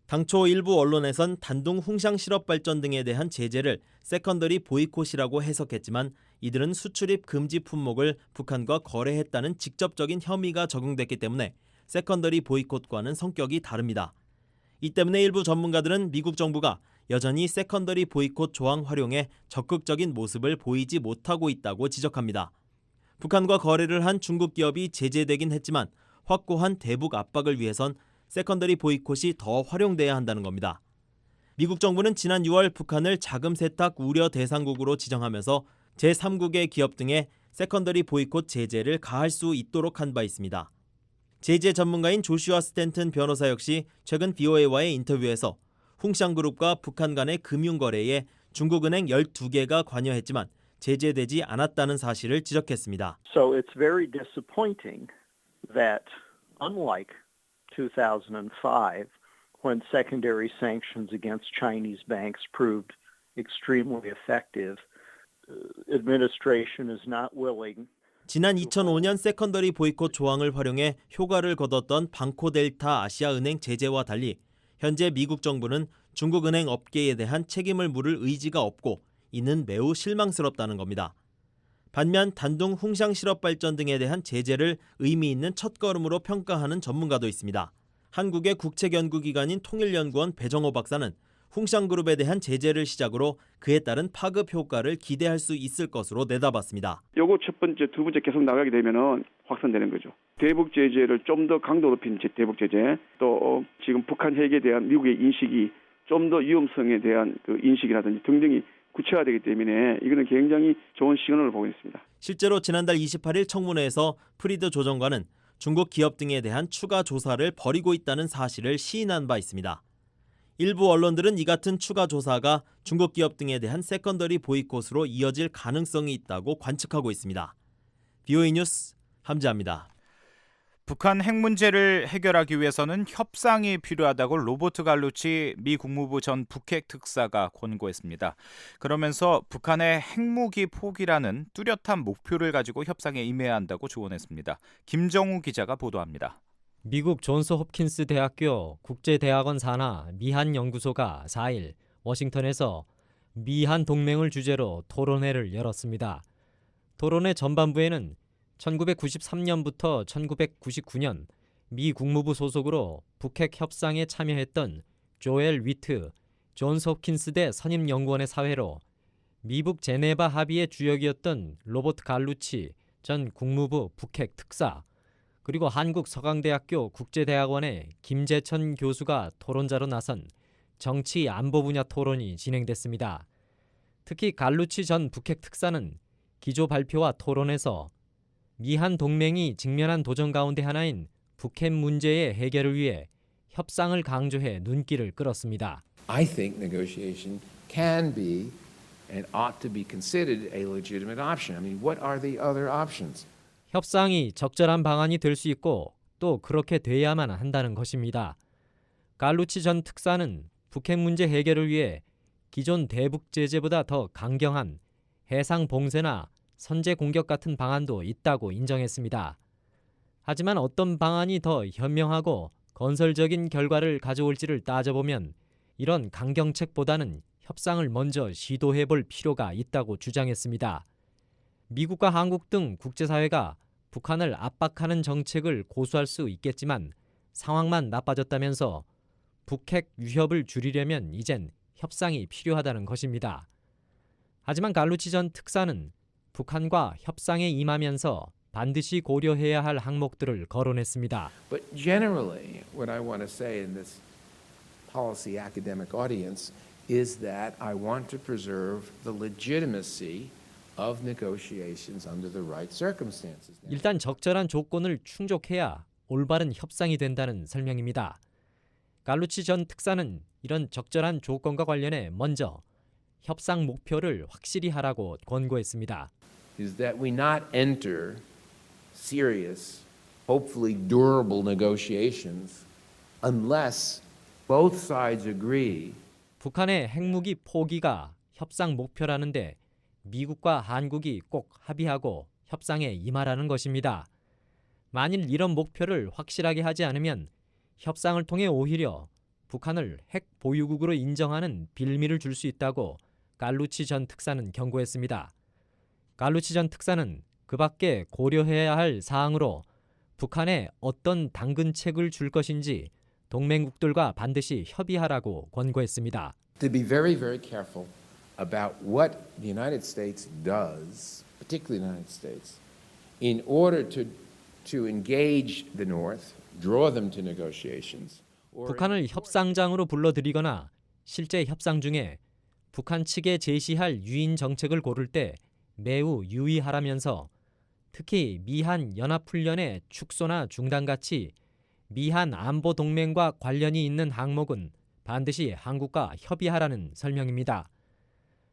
당초 일부 언론에선 단둥 흥샹실업발전 등에 대한 제재를 세컨더리 보이콧이라고 해석했지만 이들은 수출입 금지 품목을 북한과 거래했다는 직접적인 혐의가 적용됐기 때문에 세컨더리 보이콧과는 성격이 다릅니다. 이 때문에 일부 전문가들은 미국 정부가 여전히 세컨더리 보이콧 조항 활용에 적극적인 모습을 보이지 못하고 있다고 지적합니다. 북한과 거래를 한 중국 기업이 제재되긴 했지만 확고한 대북 압박을 위해선 세컨더리 보이콧이 더 활용돼야 한다는 겁니다. 미국 정부는 지난 6월 북한을 자금 세탁 우려 대상국으로 지정하면서 제3국의 기업 등에 세컨더리 보이콧 제재를 가할 수 있도록 한 바 있습니다. 제재 전문가인 조슈아 스탠튼 변호사 역시 최근 VOA와의 인터뷰에서 홍샹그룹과 북한 간의 금융거래에 중국은행 12개가 관여했지만 제재되지 않았다는 사실을 지적했습니다. So it's very disappointing that unlike 2005 when secondary sanctions against Chinese banks proved extremely effective, administration is not willing. 지난 2005년 세컨더리 보이콧 조항을 활용해 효과를 거뒀던 방코델타 아시아은행 제재와 달리 현재 미국 정부는 중국은행 업계에 대한 책임을 물을 의지가 없고 이는 매우 실망스럽다는 겁니다. 반면 단둥 홍샹 실업 발전 등에 대한 제재를 의미 있는 첫걸음으로 평가하는 전문가도 있습니다. 한국의 국책연구기관인 통일연구원 배정호 박사는 홍샹그룹에 대한 제재를 시작으로 그에 따른 파급 효과를 기대할 수 있을 것으로 내다봤습니다. 요거 첫 번째, 두 번째 계속 나가게 되면은 확산되는 거죠. 대북 제재를 좀 더 강도 높인 대북 제재, 또 지금 북한 핵에 대한 미국의 인식이 좀 더 위험성에 대한 그 인식이라든지 등등이 구체화되기 때문에 이거는 굉장히 좋은 시그널을 보고 있습니다. 실제로 지난달 28일 청문회에서 프리드 조정관은 중국 기업 등에 대한 추가 조사를 벌이고 있다는 사실을 시인한 바 있습니다. 일부 언론들은 이 같은 추가 조사가 중국 기업 등에 대한 세컨더리 보이콧으로 이어질 가능성이 있다고 관측하고 있습니다. VOA 뉴스 함지아입니다. 북한 핵 문제를 해결하기 위해서는 협상이 필요하다고 로버트 갈루치 미 국무부 전 북핵 특사가 권고했습니다. 그러면서 북한의 핵무기 포기라는 뚜렷한 목표를 가지고 협상에 임해야 한다고 조언했습니다. 김정우 기자가 보도합니다. 미국 존스 홉킨스 대학교 국제대학원 산하 미한 연구소가 4일 워싱턴에서 미한 동맹을 주제로 토론회를 열었습니다. 토론회 전반부에는 1993년부터 1999년 미 국무부 소속으로 북핵 협상에 참여했던 조엘 위트 존스 홉킨스대 선임연구원의 사회로 미북 제네바 합의의 주역이었던 로버트 갈루치 전 국무부 북핵 특사 그리고 한국 서강대학교 국제대학원의 김재천 교수가 토론자로 나선 정치 안보 분야 토론이 진행됐습니다. 특히 갈루치 전 북핵 특사는 기조 발표와 토론에서 미한 동맹이 직면한 도전 가운데 하나인 북핵 문제의 해결을 위해 협상을 강조해 눈길을 끌었습니다. I think negotiation can be and ought to be considered a legitimate option. I mean, what are the other options? 협상이 적절한 방안이 될 수 있고 또 그렇게 돼야만 한다는 것입니다. 갈루치 전 특사는 북핵 문제 해결을 위해 기존 대북 제재보다 더 강경한 해상 봉쇄나 선제 공격 같은 방안도 있다고 인정했습니다. 하지만 어떤 방안이 더 현명하고 건설적인 결과를 가져올지를 따져보면 이런 강경책보다는 협상을 먼저 시도해볼 필요가 있다고 주장했습니다. 미국과 한국 등 국제사회가 북한을 압박하는 정책을 고수할 수 있겠지만 상황만 나빠졌다면서 북핵 위협을 줄이려면 이젠 협상이 필요하다는 것입니다. 하지만 갈루치 전 특사는 북한과 협상에 임하면서 반드시 고려해야 할 항목들을 거론했습니다. But generally, what I want to say in this policy academic audience is that I want to preserve the legitimacy of negotiations under the right circumstances. 일단 적절한 조건을 충족해야 올바른 협상이 된다는 설명입니다. 갈루치 전 특사는 이런 적절한 조건과 관련해 먼저 협상 목표를 확실히 하라고 권고했습니다. Is that we not enter serious, hopefully durable negotiations unless both sides agree. 북한의 핵무기 포기가 협상 목표라는데 미국과 한국이 꼭 합의하고 협상에 임하라는 것입니다. 만일 이런 목표를 확실하게 하지 않으면 협상을 통해 오히려 북한을 핵 보유국으로 인정하는 빌미를 줄 수 있다고 갈루치 전 특사는 경고했습니다. 갈루치 전 특사는 그 밖에 고려해야 할 사항으로 북한에 어떤 당근책을 줄 것인지 동맹국들과 반드시 협의하라고 권고했습니다. To be very, very careful about what the United States does, particularly the United States, in order to engage the North, draw them to negotiations. 북한을 협상장으로 불러들이거나 실제 협상 중에 북한 측에 제시할 유인 정책을 고를 때 매우 유의하라면서 특히 미한 연합훈련의 축소나 중단같이 미한 안보 동맹과 관련이 있는 항목은 반드시 한국과 협의하라는 설명입니다.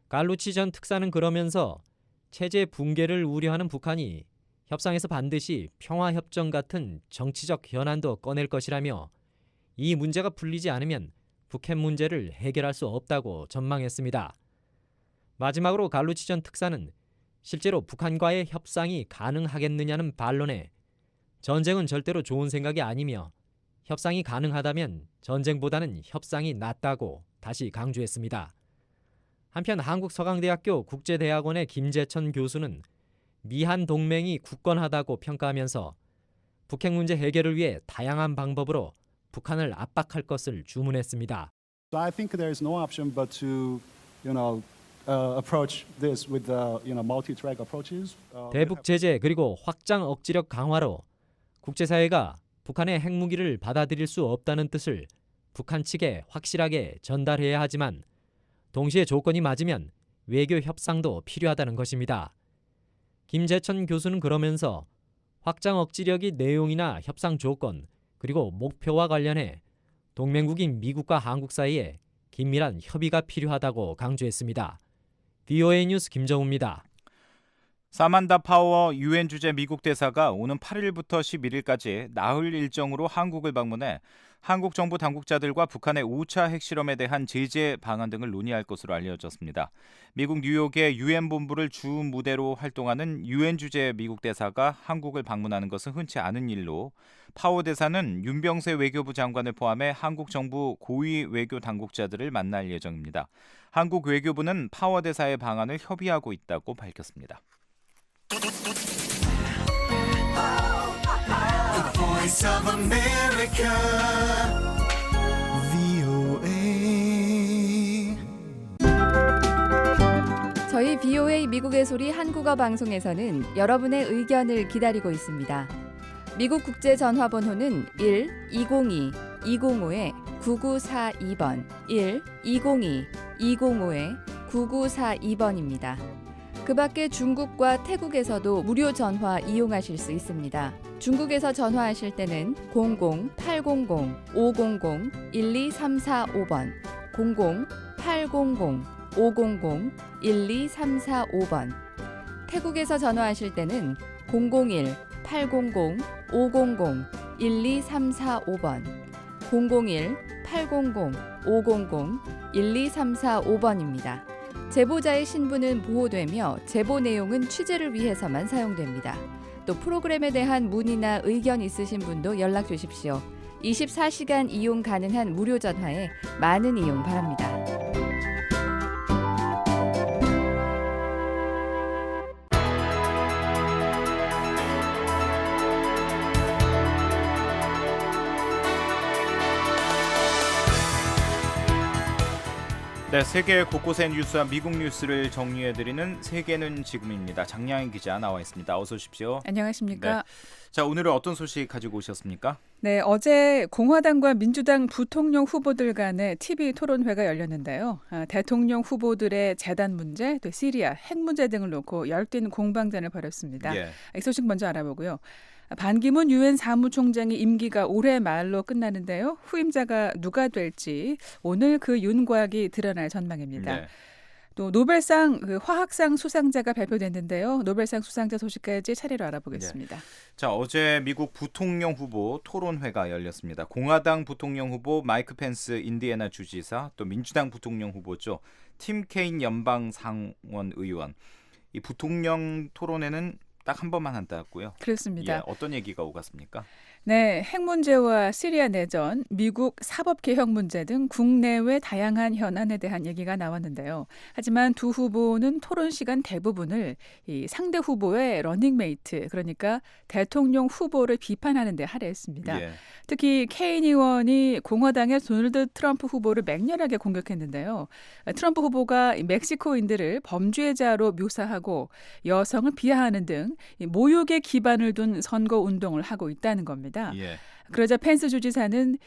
갈루치 전 특사는 그러면서 체제 붕괴를 우려하는 북한이 협상에서 반드시 평화협정 같은 정치적 현안도 꺼낼 것이라며 이 문제가 풀리지 않으면 북핵 문제를 해결할 수 없다고 전망했습니다. 마지막으로 갈루치 전 특사는 실제로 북한과의 협상이 가능하겠느냐는 반론에 전쟁은 절대로 좋은 생각이 아니며 협상이 가능하다면 전쟁보다는 협상이 낫다고 다시 강조했습니다. 한편 한국서강대학교 국제대학원의 김재천 교수는 미한 동맹이 굳건하다고 평가하면서 북핵 문제 해결을 위해 다양한 방법으로 북한을 압박할 것을 주문했습니다. I think there is no option but to, approach this with multi-track approaches. 대북 제재 그리고 확장 억지력 강화로 국제사회가 북한의 핵무기를 받아들일 수 없다는 뜻을 북한 측에 확실하게 전달해야 하지만 동시에 조건이 맞으면 외교 협상도 필요하다는 것입니다. 김재천 교수는 그러면서 확장 억지력의 내용이나 협상 조건 그리고 목표와 관련해 동맹국인 미국과 한국 사이에 긴밀한 협의가 필요하다고 강조했습니다. VOA 뉴스 김정우입니다. 사만다 파워 유엔 주재 미국 대사가 오는 8일부터 11일까지 나흘 일정으로 한국을 방문해 한국 정부 당국자들과 북한의 5차 핵실험에 대한 제재 방안 등을 논의할 것으로 알려졌습니다. 미국 뉴욕의 유엔 본부를 주 무대로 활동하는 유엔 주재 미국 대사가 한국을 방문하는 것은 흔치 않은 일로 파워 대사는 윤병세 외교부 장관을 포함해 한국 정부 고위 외교 당국자들을 만날 예정입니다. 한국 외교부는 파워 대사의 방안을 협의하고 있다고 밝혔습니다. Voice of America, VOA. 저희 VOA 미국의 소리 한국어 방송에서는 여러분의 의견을 기다리고 있습니다. 미국 국제 전화번호는 1-202-205-9942번, 1-202-205-9942번입니다. 그 밖에 중국과 태국에서도 무료 전화 이용하실 수 있습니다. 중국에서 전화하실 때는 00-800-500-12345번, 00-800-500-12345번. 태국에서 전화하실 때는 001-800-500-12345번, 001-800-500-12345번입니다. 제보자의 신분은 보호되며 제보 내용은 취재를 위해서만 사용됩니다. 또 프로그램에 대한 문의나 의견 있으신 분도 연락 주십시오. 24시간 이용 가능한 무료 전화에 많은 이용 바랍니다. 네, 세계 곳곳의 뉴스와 미국 뉴스를 정리해드리는 세계는 지금입니다. 장량희 기자 나와 있습니다. 어서 오십시오. 안녕하십니까. 네. 자, 오늘은 어떤 소식 가지고 오셨습니까? 네, 어제 공화당과 민주당 부통령 후보들 간의 TV 토론회가 열렸는데요. 대통령 후보들의 재단 문제, 또 시리아 핵 문제 등을 놓고 열띤 공방전을 벌였습니다. 이 소식 먼저 알아보고요. 반기문 유엔 사무총장의 임기가 올해 말로 끝나는데요. 후임자가 누가 될지 오늘 그 윤곽이 드러날 전망입니다. 네. 또 노벨상 화학상 수상자가 발표됐는데요. 노벨상 수상자 소식까지 차례로 알아보겠습니다. 네. 자, 어제 미국 부통령 후보 토론회가 열렸습니다. 공화당 부통령 후보 마이크 펜스 인디애나 주지사, 또 민주당 부통령 후보죠. 팀 케인 연방 상원 의원. 이 부통령 토론회는 딱 한 번만 한다고요? 그렇습니다. 어떤 얘기가 오갔습니까? 네, 핵 문제와 시리아 내전, 미국 사법 개혁 문제 등 국내외 다양한 현안에 대한 얘기가 나왔는데요. 하지만 두 후보는 토론 시간 대부분을 이 상대 후보의 러닝메이트, 그러니까 대통령 후보를 비판하는 데 할애했습니다. 특히 케인 의원이 공화당의 도널드 트럼프 후보를 맹렬하게 공격했는데요. 트럼프 후보가 멕시코인들을 범죄자로 묘사하고 여성을 비하하는 등 모욕의 기반을 둔 선거 운동을 하고 있다는 겁니다. 그러자 펜스 주지사는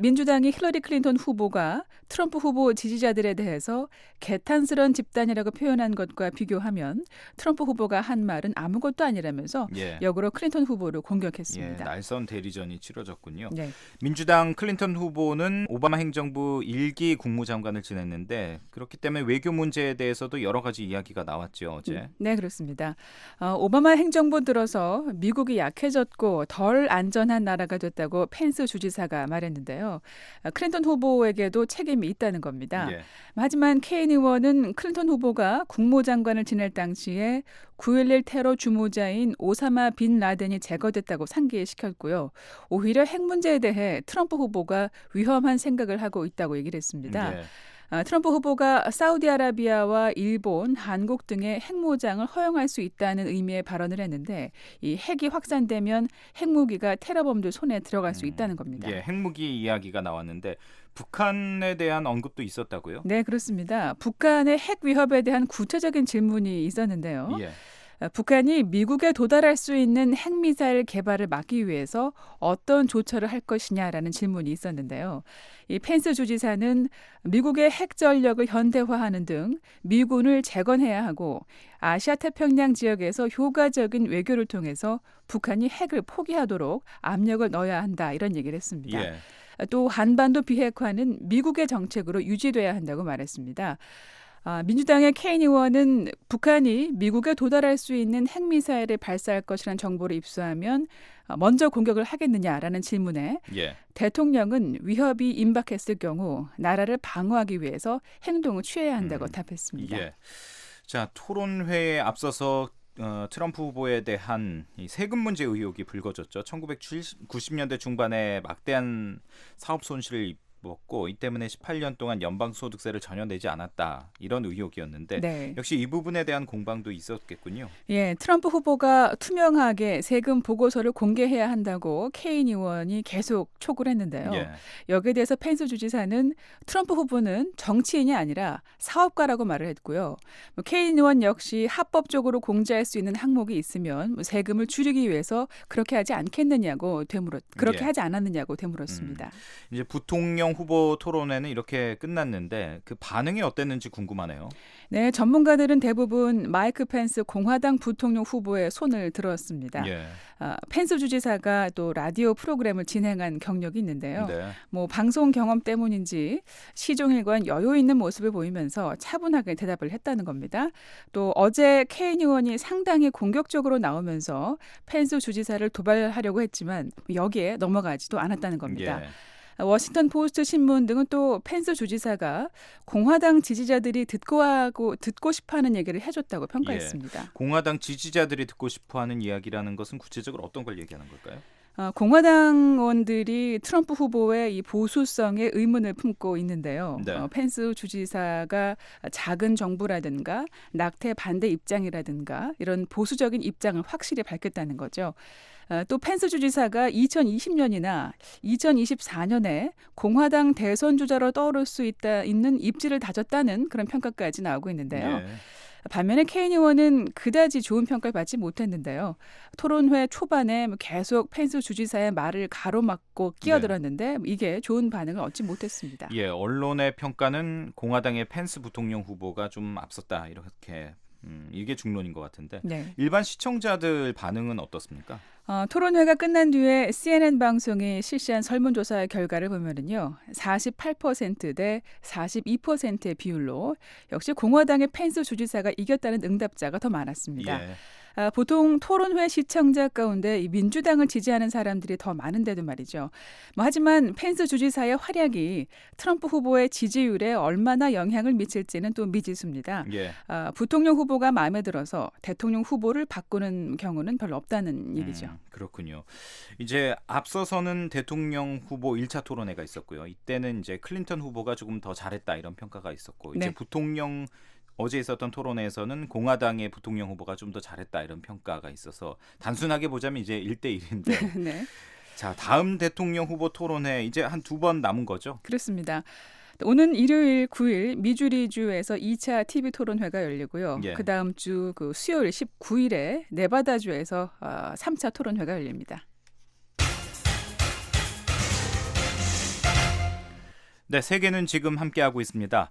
민주당의 힐러리 클린턴 후보가 트럼프 후보 지지자들에 대해서 개탄스러운 집단이라고 표현한 것과 비교하면 트럼프 후보가 한 말은 아무것도 아니라면서 예. 역으로 클린턴 후보를 공격했습니다. 예, 날선 대리전이 치러졌군요. 네. 민주당 클린턴 후보는 오바마 행정부 1기 국무장관을 지냈는데 그렇기 때문에 외교 문제에 대해서도 여러 가지 이야기가 나왔죠, 어제. 네, 그렇습니다. 오바마 행정부 들어서 미국이 약해졌고 덜 안전한 나라가 됐다고 펜스 주지사가 말했는데요. 클린턴 후보에게도 책임이 있다는 겁니다. 예. 하지만 케인 의원은 클린턴 후보가 국무장관을 지낼 당시에 9.11 테러 주모자인 오사마 빈 라덴이 제거됐다고 상기시켰고요. 오히려 핵 문제에 대해 트럼프 후보가 위험한 생각을 하고 있다고 얘기를 했습니다. 예. 트럼프 후보가 사우디아라비아와 일본, 한국 등의 핵무장을 허용할 수 있다는 의미의 발언을 했는데 이 핵이 확산되면 핵무기가 테러범들 손에 들어갈 수 있다는 겁니다. 예, 핵무기 이야기가 나왔는데 북한에 대한 언급도 있었다고요? 네, 그렇습니다. 북한의 핵 위협에 대한 구체적인 질문이 있었는데요. 예. 북한이 미국에 도달할 수 있는 핵미사일 개발을 막기 위해서 어떤 조처를 할 것이냐라는 질문이 있었는데요. 이 펜스 주지사는 미국의 핵 전력을 현대화하는 등 미군을 재건해야 하고 아시아 태평양 지역에서 효과적인 외교를 통해서 북한이 핵을 포기하도록 압력을 넣어야 한다 이런 얘기를 했습니다. 예. 또 한반도 비핵화는 미국의 정책으로 유지돼야 한다고 말했습니다. 민주당의 케인 의원은 북한이 미국에 도달할 수 있는 핵미사일을 발사할 것이라는 정보를 입수하면 먼저 공격을 하겠느냐라는 질문에 예. 대통령은 위협이 임박했을 경우 나라를 방어하기 위해서 행동을 취해야 한다고 답했습니다. 예. 자, 토론회에 앞서서 트럼프 후보에 대한 이 세금 문제 의혹이 불거졌죠. 1990년대 중반에 막대한 사업 손실을 입었고 이 때문에 18년 동안 연방소득세를 전혀 내지 않았다. 이런 의혹이었는데 네. 역시 이 부분에 대한 공방도 있었겠군요. 예, 트럼프 후보가 투명하게 세금 보고서를 공개해야 한다고 케인 의원이 계속 촉구를 했는데요. 예. 여기에 대해서 펜스 주지사는 트럼프 후보는 정치인이 아니라 사업가라고 말을 했고요. 케인 의원 역시 합법적으로 공제할 수 있는 항목이 있으면 세금을 줄이기 위해서 그렇게 하지 않겠느냐고 그렇게 예. 하지 않았느냐고 되물었습니다. 이제 부통령 후보 토론회는 이렇게 끝났는데 그 반응이 어땠는지 궁금하네요. 네, 전문가들은 대부분 마이크 펜스 공화당 부통령 후보의 손을 들었습니다. 예. 펜스 주지사가 또 라디오 프로그램을 진행한 경력이 있는데요. 네. 뭐 방송 경험 때문인지 시종일관 여유 있는 모습을 보이면서 차분하게 대답을 했다는 겁니다. 또 어제 케인 의원이 상당히 공격적으로 나오면서 펜스 주지사를 도발하려고 했지만 여기에 넘어가지도 않았다는 겁니다. 예. 워싱턴 포스트 신문 등은 또 펜스 주지사가 공화당 지지자들이 듣고 싶어하는 얘기를 해줬다고 평가했습니다. 예. 공화당 지지자들이 듣고 싶어하는 이야기라는 것은 구체적으로 어떤 걸 얘기하는 걸까요? 공화당원들이 트럼프 후보의 이 보수성에 의문을 품고 있는데요. 네. 펜스 주지사가 작은 정부라든가 낙태 반대 입장이라든가 이런 보수적인 입장을 확실히 밝혔다는 거죠. 또 펜스 주지사가 2020년이나 2024년에 공화당 대선 주자로 떠오를 수 있는 입지를 다졌다는 그런 평가까지 나오고 있는데요. 예. 반면에 케인 의원은 그다지 좋은 평가를 받지 못했는데요. 토론회 초반에 계속 펜스 주지사의 말을 가로막고 끼어들었는데 이게 좋은 반응을 얻지 못했습니다. 예, 언론의 평가는 공화당의 펜스 부통령 후보가 좀 앞섰다 이렇게 이게 중론인 것 같은데 네. 일반 시청자들 반응은 어떻습니까? 토론회가 끝난 뒤에 CNN 방송이 실시한 설문조사 결과를 보면은요, 48% 대 42%의 비율로 역시 공화당의 펜스 주지사가 이겼다는 응답자가 더 많았습니다. 예. 보통 토론회 시청자 가운데 이 민주당을 지지하는 사람들이 더 많은데도 말이죠. 하지만 펜스 주지사의 활약이 트럼프 후보의 지지율에 얼마나 영향을 미칠지는 또 미지수입니다. 예. 부통령 후보가 마음에 들어서 대통령 후보를 바꾸는 경우는 별로 없다는 얘기죠. 그렇군요. 이제 앞서서는 대통령 후보 1차 토론회가 있었고요. 이때는 이제 클린턴 후보가 조금 더 잘했다 이런 평가가 있었고 이제 네. 부통령 어제 있었던 토론회에서는 공화당의 부통령 후보가 좀 더 잘했다 이런 평가가 있어서 단순하게 보자면 이제 1대1인데 네. 자, 다음 대통령 후보 토론회 이제 한 2번 남은 거죠? 그렇습니다. 오는 일요일 9일 미주리주에서 2차 TV 토론회가 열리고요. 예. 그다음 주 수요일 19일에 네바다주에서 3차 토론회가 열립니다. 네, 세계는 지금 함께하고 있습니다.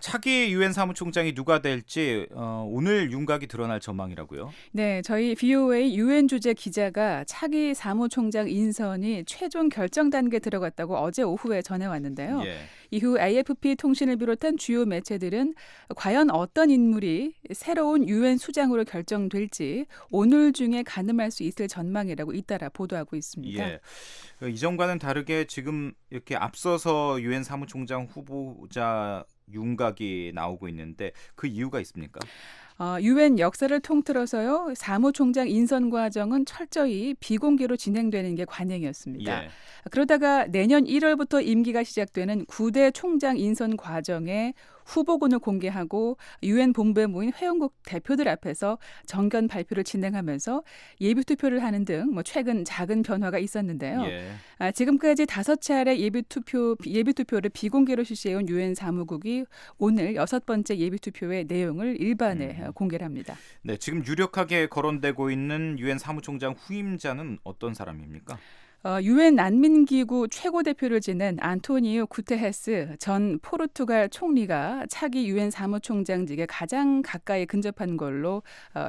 차기 유엔 사무총장이 누가 될지 오늘 윤곽이 드러날 전망이라고요. 네, 저희 VOA 유엔 주재 기자가 차기 사무총장 인선이 최종 결정 단계에 들어갔다고 어제 오후에 전해왔는데요. 예. 이후 AFP 통신을 비롯한 주요 매체들은 과연 어떤 인물이 새로운 유엔 수장으로 결정될지 오늘 중에 가늠할 수 있을 전망이라고 잇따라 보도하고 있습니다. 예. 이전과는 다르게 지금 이렇게 앞서서 유엔 사무총장 후보자 윤곽이 나오고 있는데 그 이유가 있습니까? 유엔 역사를 통틀어서요. 사무총장 인선 과정은 철저히 비공개로 진행되는 게 관행이었습니다. 예. 그러다가 내년 1월부터 임기가 시작되는 9대 총장 인선 과정에 후보군을 공개하고 유엔 본부에 모인 회원국 대표들 앞에서 정견 발표를 진행하면서 예비 투표를 하는 등 최근 작은 변화가 있었는데요. 예. 지금까지 5차례 예비 투표를 비공개로 실시해온 유엔 사무국이 오늘 6번째 예비 투표의 내용을 일반에 공개를 합니다. 네, 지금 유력하게 거론되고 있는 유엔 사무총장 후임자는 어떤 사람입니까? 유엔 난민기구 최고 대표를 지낸 안토니오 구테헤스 전 포르투갈 총리가 차기 유엔 사무총장직에 가장 가까이 근접한 걸로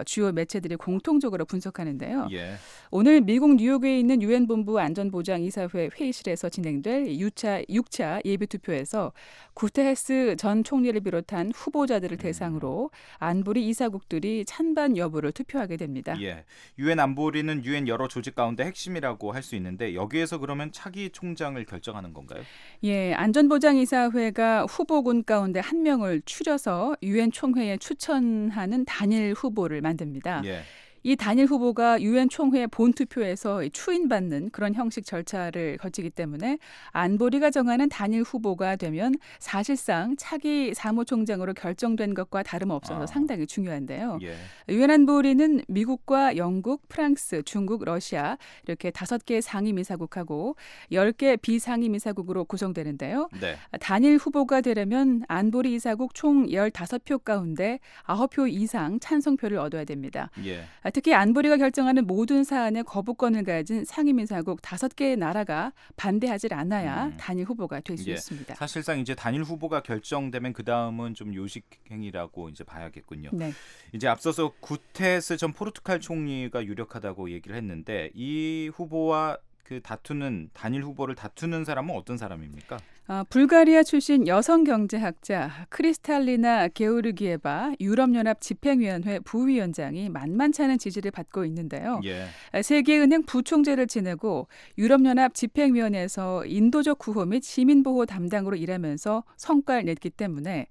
주요 매체들이 공통적으로 분석하는데요. 예. 오늘 미국 뉴욕에 있는 유엔 본부 안전보장이사회 회의실에서 진행될 6차 예비투표에서 구테헤스 전 총리를 비롯한 후보자들을 대상으로 안보리 이사국들이 찬반 여부를 투표하게 됩니다. 예. 유엔 안보리는 유엔 여러 조직 가운데 핵심이라고 할 수 있는데 여기에서 그러면 차기 총장을 결정하는 건가요? 예, 안전보장이사회가 후보군 가운데 한 명을 추려서 유엔 총회에 추천하는 단일 후보를 만듭니다. 예. 이 단일 후보가 유엔 총회 본투표에서 추인받는 그런 형식 절차를 거치기 때문에 안보리가 정하는 단일 후보가 되면 사실상 차기 사무총장으로 결정된 것과 다름없어서 상당히 중요한데요. 예. 유엔 안보리는 미국과 영국, 프랑스, 중국, 러시아 이렇게 5개 상임이사국하고 10개 비상임이사국으로 구성되는데요. 네. 단일 후보가 되려면 안보리 이사국 총 15표 가운데 9표 이상 찬성표를 얻어야 됩니다. 예. 특히 안보리가 결정하는 모든 사안에 거부권을 가진 상임이사국 5개의 나라가 반대하지 않아야 단일 후보가 될 수 예. 있습니다. 사실상 이제 단일 후보가 결정되면 그 다음은 좀 요식행위라고 이제 봐야겠군요. 네. 이제 앞서서 구테스 전 포르투갈 총리가 유력하다고 얘기를 했는데 이 후보와 그 단일 후보를 다투는 사람은 어떤 사람입니까? 불가리아 출신 여성 경제학자 크리스탈리나 게오르기에바 유럽연합 집행위원회 부위원장이 만만치 않은 지지를 받고 있는데요. 예. 세계은행 부총재를 지내고 유럽연합 집행위원회에서 인도적 구호 및 시민보호 담당으로 일하면서 성과를 냈기 때문에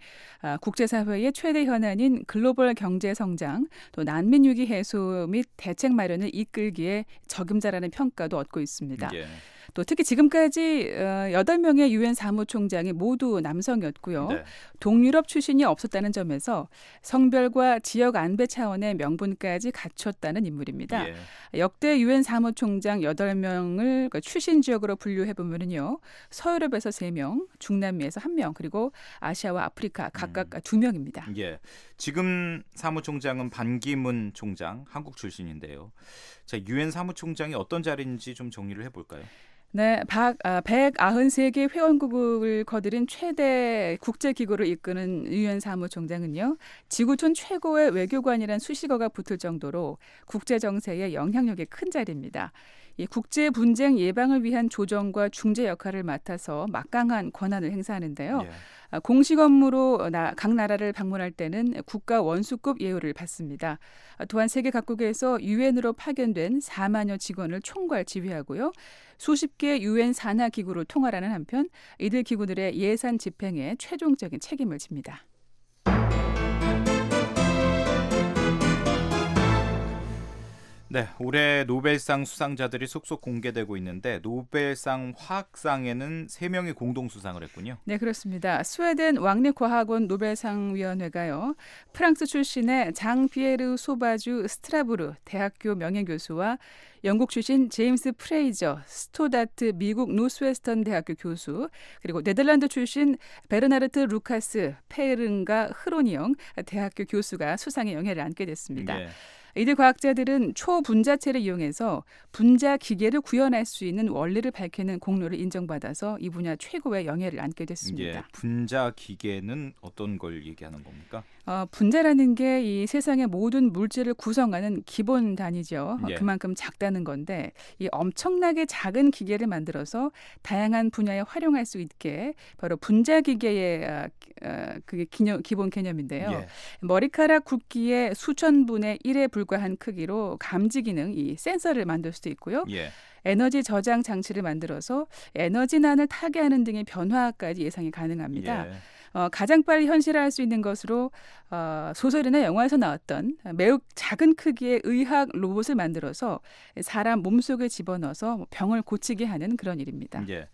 국제사회의 최대 현안인 글로벌 경제 성장, 또 난민 위기 해소 및 대책 마련을 이끌기에 적임자라는 평가도 얻고 있습니다. 예. 또 특히 지금까지 8명의 유엔 사무총장이 모두 남성이었고요. 네. 동유럽 출신이 없었다는 점에서 성별과 지역 안배 차원의 명분까지 갖췄다는 인물입니다. 예. 역대 유엔 사무총장 8명을 출신 지역으로 분류해보면요. 서유럽에서 3명, 중남미에서 1명, 그리고 아시아와 아프리카 각각 2명입니다. 예. 지금 사무총장은 반기문 총장, 한국 출신인데요. 자, 유엔 사무총장이 어떤 자리인지 좀 정리를 해볼까요? 네, 193개 회원국을 거느린 최대 국제기구를 이끄는 유엔 사무총장은요. 지구촌 최고의 외교관이란 수식어가 붙을 정도로 국제정세에 영향력이 큰 자리입니다. 이 국제 분쟁 예방을 위한 조정과 중재 역할을 맡아서 막강한 권한을 행사하는데요. 예. 공식 업무로 각 나라를 방문할 때는 국가 원수급 예우를 받습니다. 또한 세계 각국에서 유엔으로 파견된 4만여 직원을 총괄 지휘하고요. 수십 개 유엔 산하 기구를 통할하는 한편 이들 기구들의 예산 집행에 최종적인 책임을 집니다. 네, 올해 노벨상 수상자들이 속속 공개되고 있는데 노벨상 화학상에는 3명이 공동 수상을 했군요. 네, 그렇습니다. 스웨덴 왕립과학원 노벨상위원회가요. 프랑스 출신의 장 피에르 소바주 스트라부르 대학교 명예교수와 영국 출신 제임스 프레이저 스토다트 미국 노스웨스턴 대학교 교수, 그리고 네덜란드 출신 베르나르트 루카스 페르ን가 흐로니영 대학교 교수가 수상의 영예를 안게 됐습니다. 네. 이들 과학자들은 초분자체를 이용해서 분자 기계를 구현할 수 있는 원리를 밝히는 공로를 인정받아서 이 분야 최고의 영예를 안게 됐습니다. 예, 분자 기계는 어떤 걸 얘기하는 겁니까? 분자라는 게 이 세상의 모든 물질을 구성하는 기본 단위죠. 예. 그만큼 작다는 건데 이 엄청나게 작은 기계를 만들어서 다양한 분야에 활용할 수 있게 바로 분자 기계의 그게 기본 개념인데요. 예. 머리카락 굵기의 수천 분의 1에 불과한 크기로 감지 기능, 이 센서를 만들 수도 있고요. 예. 에너지 저장 장치를 만들어서 에너지난을 타개하는 등의 변화까지 예상이 가능합니다. 예. 가장 빨리 현실화할 수 있는 것으로 소설이나 영화에서 나왔던 매우 작은 크기의 의학 로봇을 만들어서 사람 몸속에 집어넣어서 병을 고치게 하는 그런 일입니다. 예.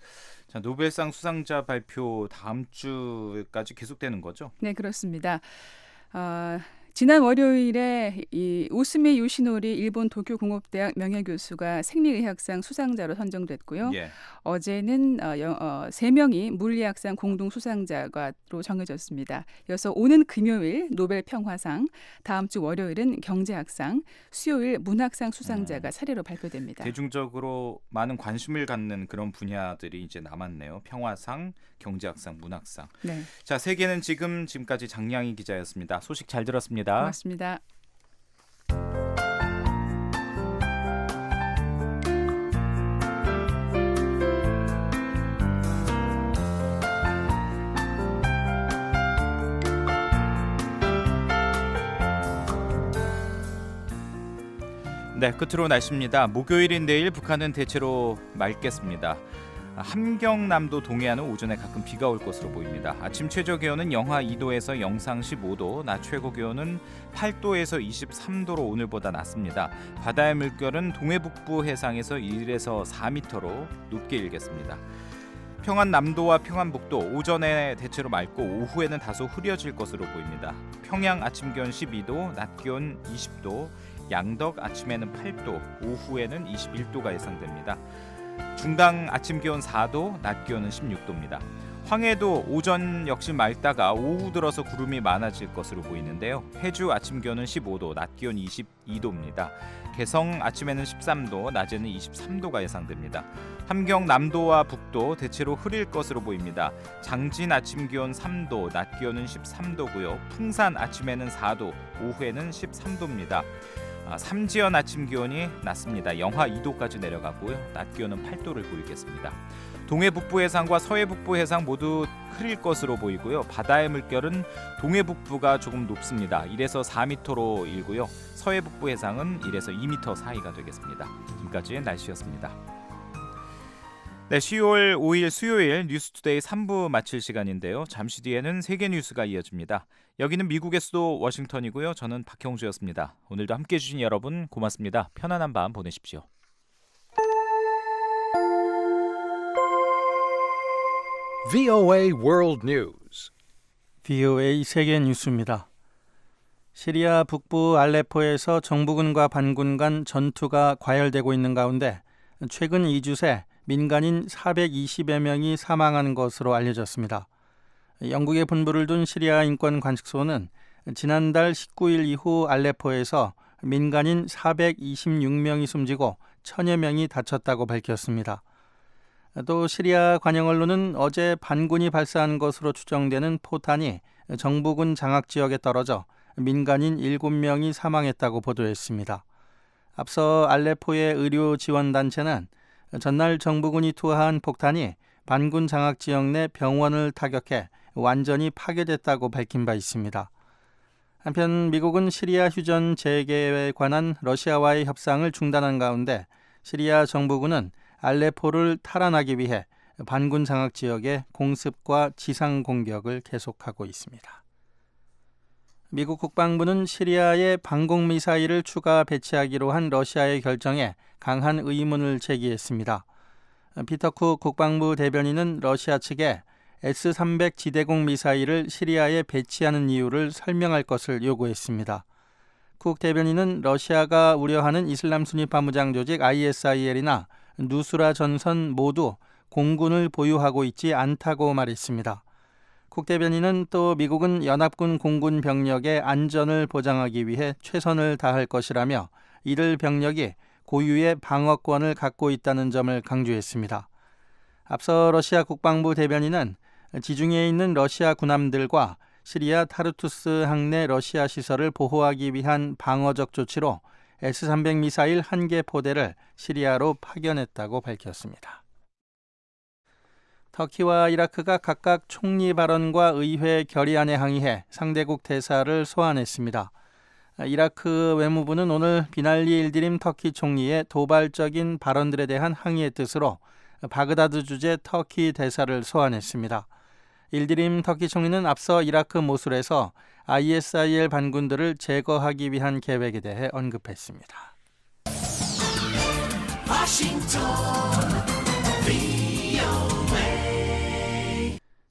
자, 노벨상 수상자 발표 다음 주까지 계속되는 거죠? 네, 그렇습니다. 지난 월요일에 이 우스미 요시노리 일본 도쿄공업대학 명예교수가 생리의학상 수상자로 선정됐고요. 예. 어제는 3명이 물리학상 공동 수상자로 정해졌습니다. 이어서 오는 금요일 노벨 평화상, 다음 주 월요일은 경제학상, 수요일 문학상 수상자가 차례로 발표됩니다. 대중적으로 많은 관심을 갖는 그런 분야들이 이제 남았네요. 평화상, 경제학상, 문학상. 네. 자, 세계는 지금까지 장량희 기자였습니다. 소식 잘 들었습니다. 고맙습니다. 네, 끝으로 날씨입니다. 목요일인 내일 북한은 대체로 맑겠습니다. 함경남도 동해안은 오전에 가끔 비가 올 것으로 보입니다. 아침 최저 기온은 영하 2도에서 영상 15도, 낮 최고 기온은 8도에서 23도로 오늘보다 낮습니다. 바다의 물결은 동해북부 해상에서 1에서 4m로 높게 일겠습니다. 평안남도와 평안북도 오전에 대체로 맑고 오후에는 다소 흐려질 것으로 보입니다. 평양 아침 기온 12도, 낮 기온 20도, 양덕 아침에는 8도, 오후에는 21도가 예상됩니다. 중당 아침 기온 4도, 낮 기온은 16도입니다. 황해도 오전 역시 맑다가 오후 들어서 구름이 많아질 것으로 보이는데요. 해주 아침 기온은 15도, 낮 기온 22도입니다. 개성 아침에는 13도, 낮에는 23도가 예상됩니다. 함경 남도와 북도 대체로 흐릴 것으로 보입니다. 장진 아침 기온 3도, 낮 기온은 13도고요. 풍산 아침에는 4도, 오후에는 13도입니다. 삼지연 아침 기온이 낮습니다. 영하 2도까지 내려가고요. 낮 기온은 8도를 보이겠습니다. 동해 북부 해상과 서해 북부 해상 모두 흐릴 것으로 보이고요. 바다의 물결은 동해 북부가 조금 높습니다. 1에서 4m로 일고요. 서해 북부 해상은 1에서 2m 사이가 되겠습니다. 지금까지 날씨였습니다. 네, 10월 5일 수요일 뉴스투데이 3부 마칠 시간인데요. 잠시 뒤에는 세계 뉴스가 이어집니다. 여기는 미국의 수도 워싱턴이고요. 저는 박형주였습니다. 오늘도 함께해 주신 여러분 고맙습니다. 편안한 밤 보내십시오. VOA World News. VOA 세계 뉴스입니다. 시리아 북부 알레포에서 정부군과 반군 간 전투가 과열되고 있는 가운데 최근 2주 새 민간인 420여 명이 사망한 것으로 알려졌습니다. 영국의 본부를 둔 시리아 인권관측소는 지난달 19일 이후 알레포에서 민간인 426명이 숨지고 1000여 명이 다쳤다고 밝혔습니다. 또 시리아 관영 언론은 어제 반군이 발사한 것으로 추정되는 포탄이 정부군 장악지역에 떨어져 민간인 7명이 사망했다고 보도했습니다. 앞서 알레포의 의료 지원단체는 전날 정부군이 투하한 폭탄이 반군 장악지역 내 병원을 타격해 완전히 파괴됐다고 밝힌 바 있습니다. 한편 미국은 시리아 휴전 재개에 관한 러시아와의 협상을 중단한 가운데 시리아 정부군은 알레포를 탈환하기 위해 반군 장악 지역의 공습과 지상 공격을 계속하고 있습니다. 미국 국방부는 시리아에 방공미사일을 추가 배치하기로 한 러시아의 결정에 강한 의문을 제기했습니다. 피터 쿡 국방부 대변인은 러시아 측에 S-300 지대공 미사일을 시리아에 배치하는 이유를 설명할 것을 요구했습니다. 쿡 대변인은 러시아가 우려하는 이슬람 순위 반무장 조직 ISIL이나 누스라 전선 모두 공군을 보유하고 있지 않다고 말했습니다. 쿡 대변인은 또 미국은 연합군 공군 병력의 안전을 보장하기 위해 최선을 다할 것이라며 이들 병력이 고유의 방어권을 갖고 있다는 점을 강조했습니다. 앞서 러시아 국방부 대변인은 지중해에 있는 러시아 군함들과 시리아 타르투스 항내 러시아 시설을 보호하기 위한 방어적 조치로 S-300 미사일 1개 포대를 시리아로 파견했다고 밝혔습니다. 터키와 이라크가 각각 총리 발언과 의회 결의안에 항의해 상대국 대사를 소환했습니다. 이라크 외무부는 오늘 비날리 일디림 터키 총리의 도발적인 발언들에 대한 항의의 뜻으로 바그다드 주재 터키 대사를 소환했습니다. 일디림 터키 총리는 앞서 이라크 모술에서 ISIL 반군들을 제거하기 위한 계획에 대해 언급했습니다.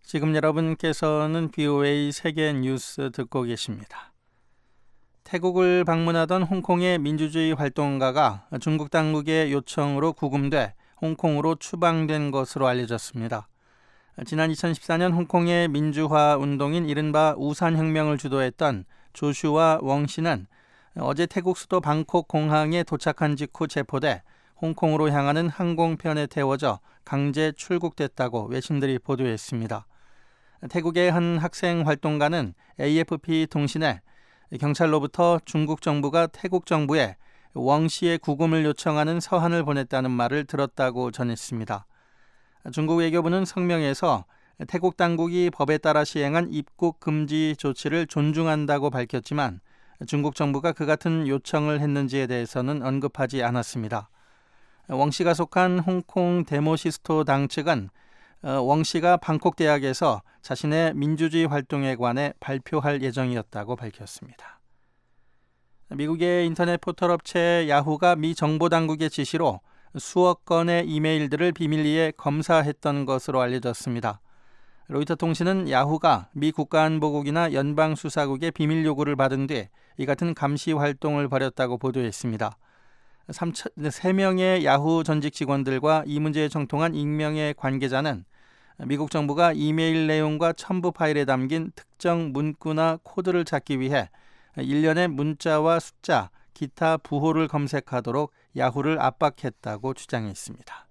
지금 여러분께서는 BOA 세계 뉴스 듣고 계십니다. 태국을 방문하던 홍콩의 민주주의 활동가가 중국 당국의 요청으로 구금돼 홍콩으로 추방된 것으로 알려졌습니다. 지난 2014년 홍콩의 민주화 운동인 이른바 우산혁명을 주도했던 조슈아 웡 씨는 어제 태국 수도 방콕 공항에 도착한 직후 체포돼 홍콩으로 향하는 항공편에 태워져 강제 출국됐다고 외신들이 보도했습니다. 태국의 한 학생 활동가는 AFP 통신에 경찰로부터 중국 정부가 태국 정부에 웡 씨의 구금을 요청하는 서한을 보냈다는 말을 들었다고 전했습니다. 중국 외교부는 성명에서 태국 당국이 법에 따라 시행한 입국 금지 조치를 존중한다고 밝혔지만 중국 정부가 그 같은 요청을 했는지에 대해서는 언급하지 않았습니다. 웡 씨가 속한 홍콩 데모시스토 당 측은 웡 씨가 방콕 대학에서 자신의 민주주의 활동에 관해 발표할 예정이었다고 밝혔습니다. 미국의 인터넷 포털업체 야후가 미 정보당국의 지시로 수억 건의 이메일들을 비밀리에 검사했던 것으로 알려졌습니다. 로이터 통신은 야후가 미 국가안보국이나 연방수사국의 비밀 요구를 받은 뒤 이 같은 감시 활동을 벌였다고 보도했습니다. 3명의 야후 전직 직원들과 이 문제에 정통한 익명의 관계자는 미국 정부가 이메일 내용과 첨부 파일에 담긴 특정 문구나 코드를 찾기 위해 일련의 문자와 숫자, 기타 부호를 검색하도록 야후를 압박했다고 주장했습니다.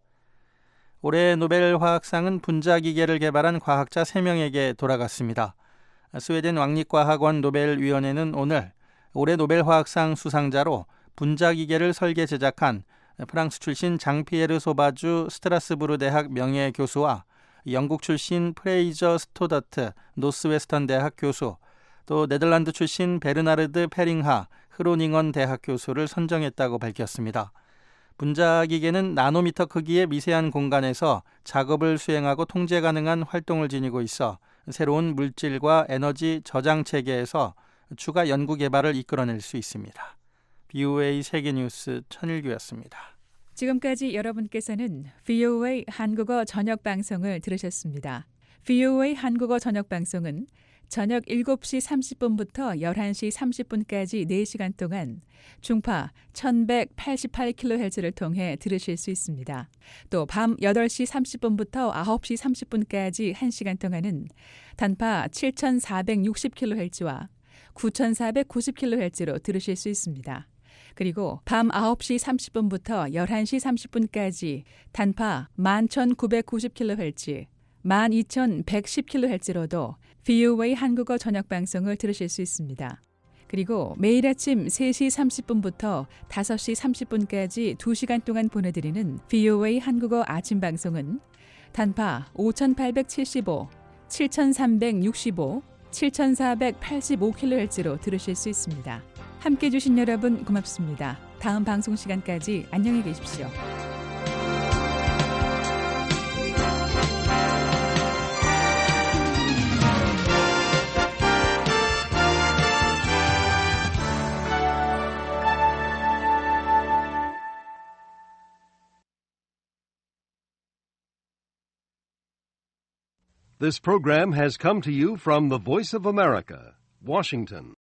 올해 노벨 화학상은 분자기계를 개발한 과학자 3명에게 돌아갔습니다. 스웨덴 왕립과학원 노벨위원회는 오늘 올해 노벨 화학상 수상자로 분자기계를 설계 제작한 프랑스 출신 장피에르 소바주 스트라스부르 대학 명예교수와 영국 출신 프레이저 스토더트 노스웨스턴 대학 교수, 또 네덜란드 출신 베르나르드 페링하 흐로닝언 대학 교수를 선정했다고 밝혔습니다. 분자기계는 나노미터 크기의 미세한 공간에서 작업을 수행하고 통제 가능한 활동을 지니고 있어 새로운 물질과 에너지 저장 체계에서 추가 연구 개발을 이끌어낼 수 있습니다. BOA 세계뉴스 천일규였습니다. 지금까지 여러분께서는 VOA 한국어 저녁 방송을 들으셨습니다. VOA 한국어 저녁 방송은 저녁 7시 30분부터 11시 30분까지 4시간 동안 중파 1188kHz를 통해 들으실 수 있습니다. 또 밤 8시 30분부터 9시 30분까지 1시간 동안은 단파 7460kHz와 9490kHz로 들으실 수 있습니다. 그리고 밤 9시 30분부터 11시 30분까지 단파 11990kHz, 12110kHz로도 VOA 한국어 저녁 방송을 들으실 수 있습니다. 그리고 매일 아침 3시 30분부터 5시 30분까지 2시간 동안 보내드리는 VOA 한국어 아침 방송은 단파 5875, 7365, 7485kHz로 들으실 수 있습니다. 함께해 주신 여러분 고맙습니다. 다음 방송 시간까지 안녕히 계십시오. This program has come to you from the Voice of America, Washington.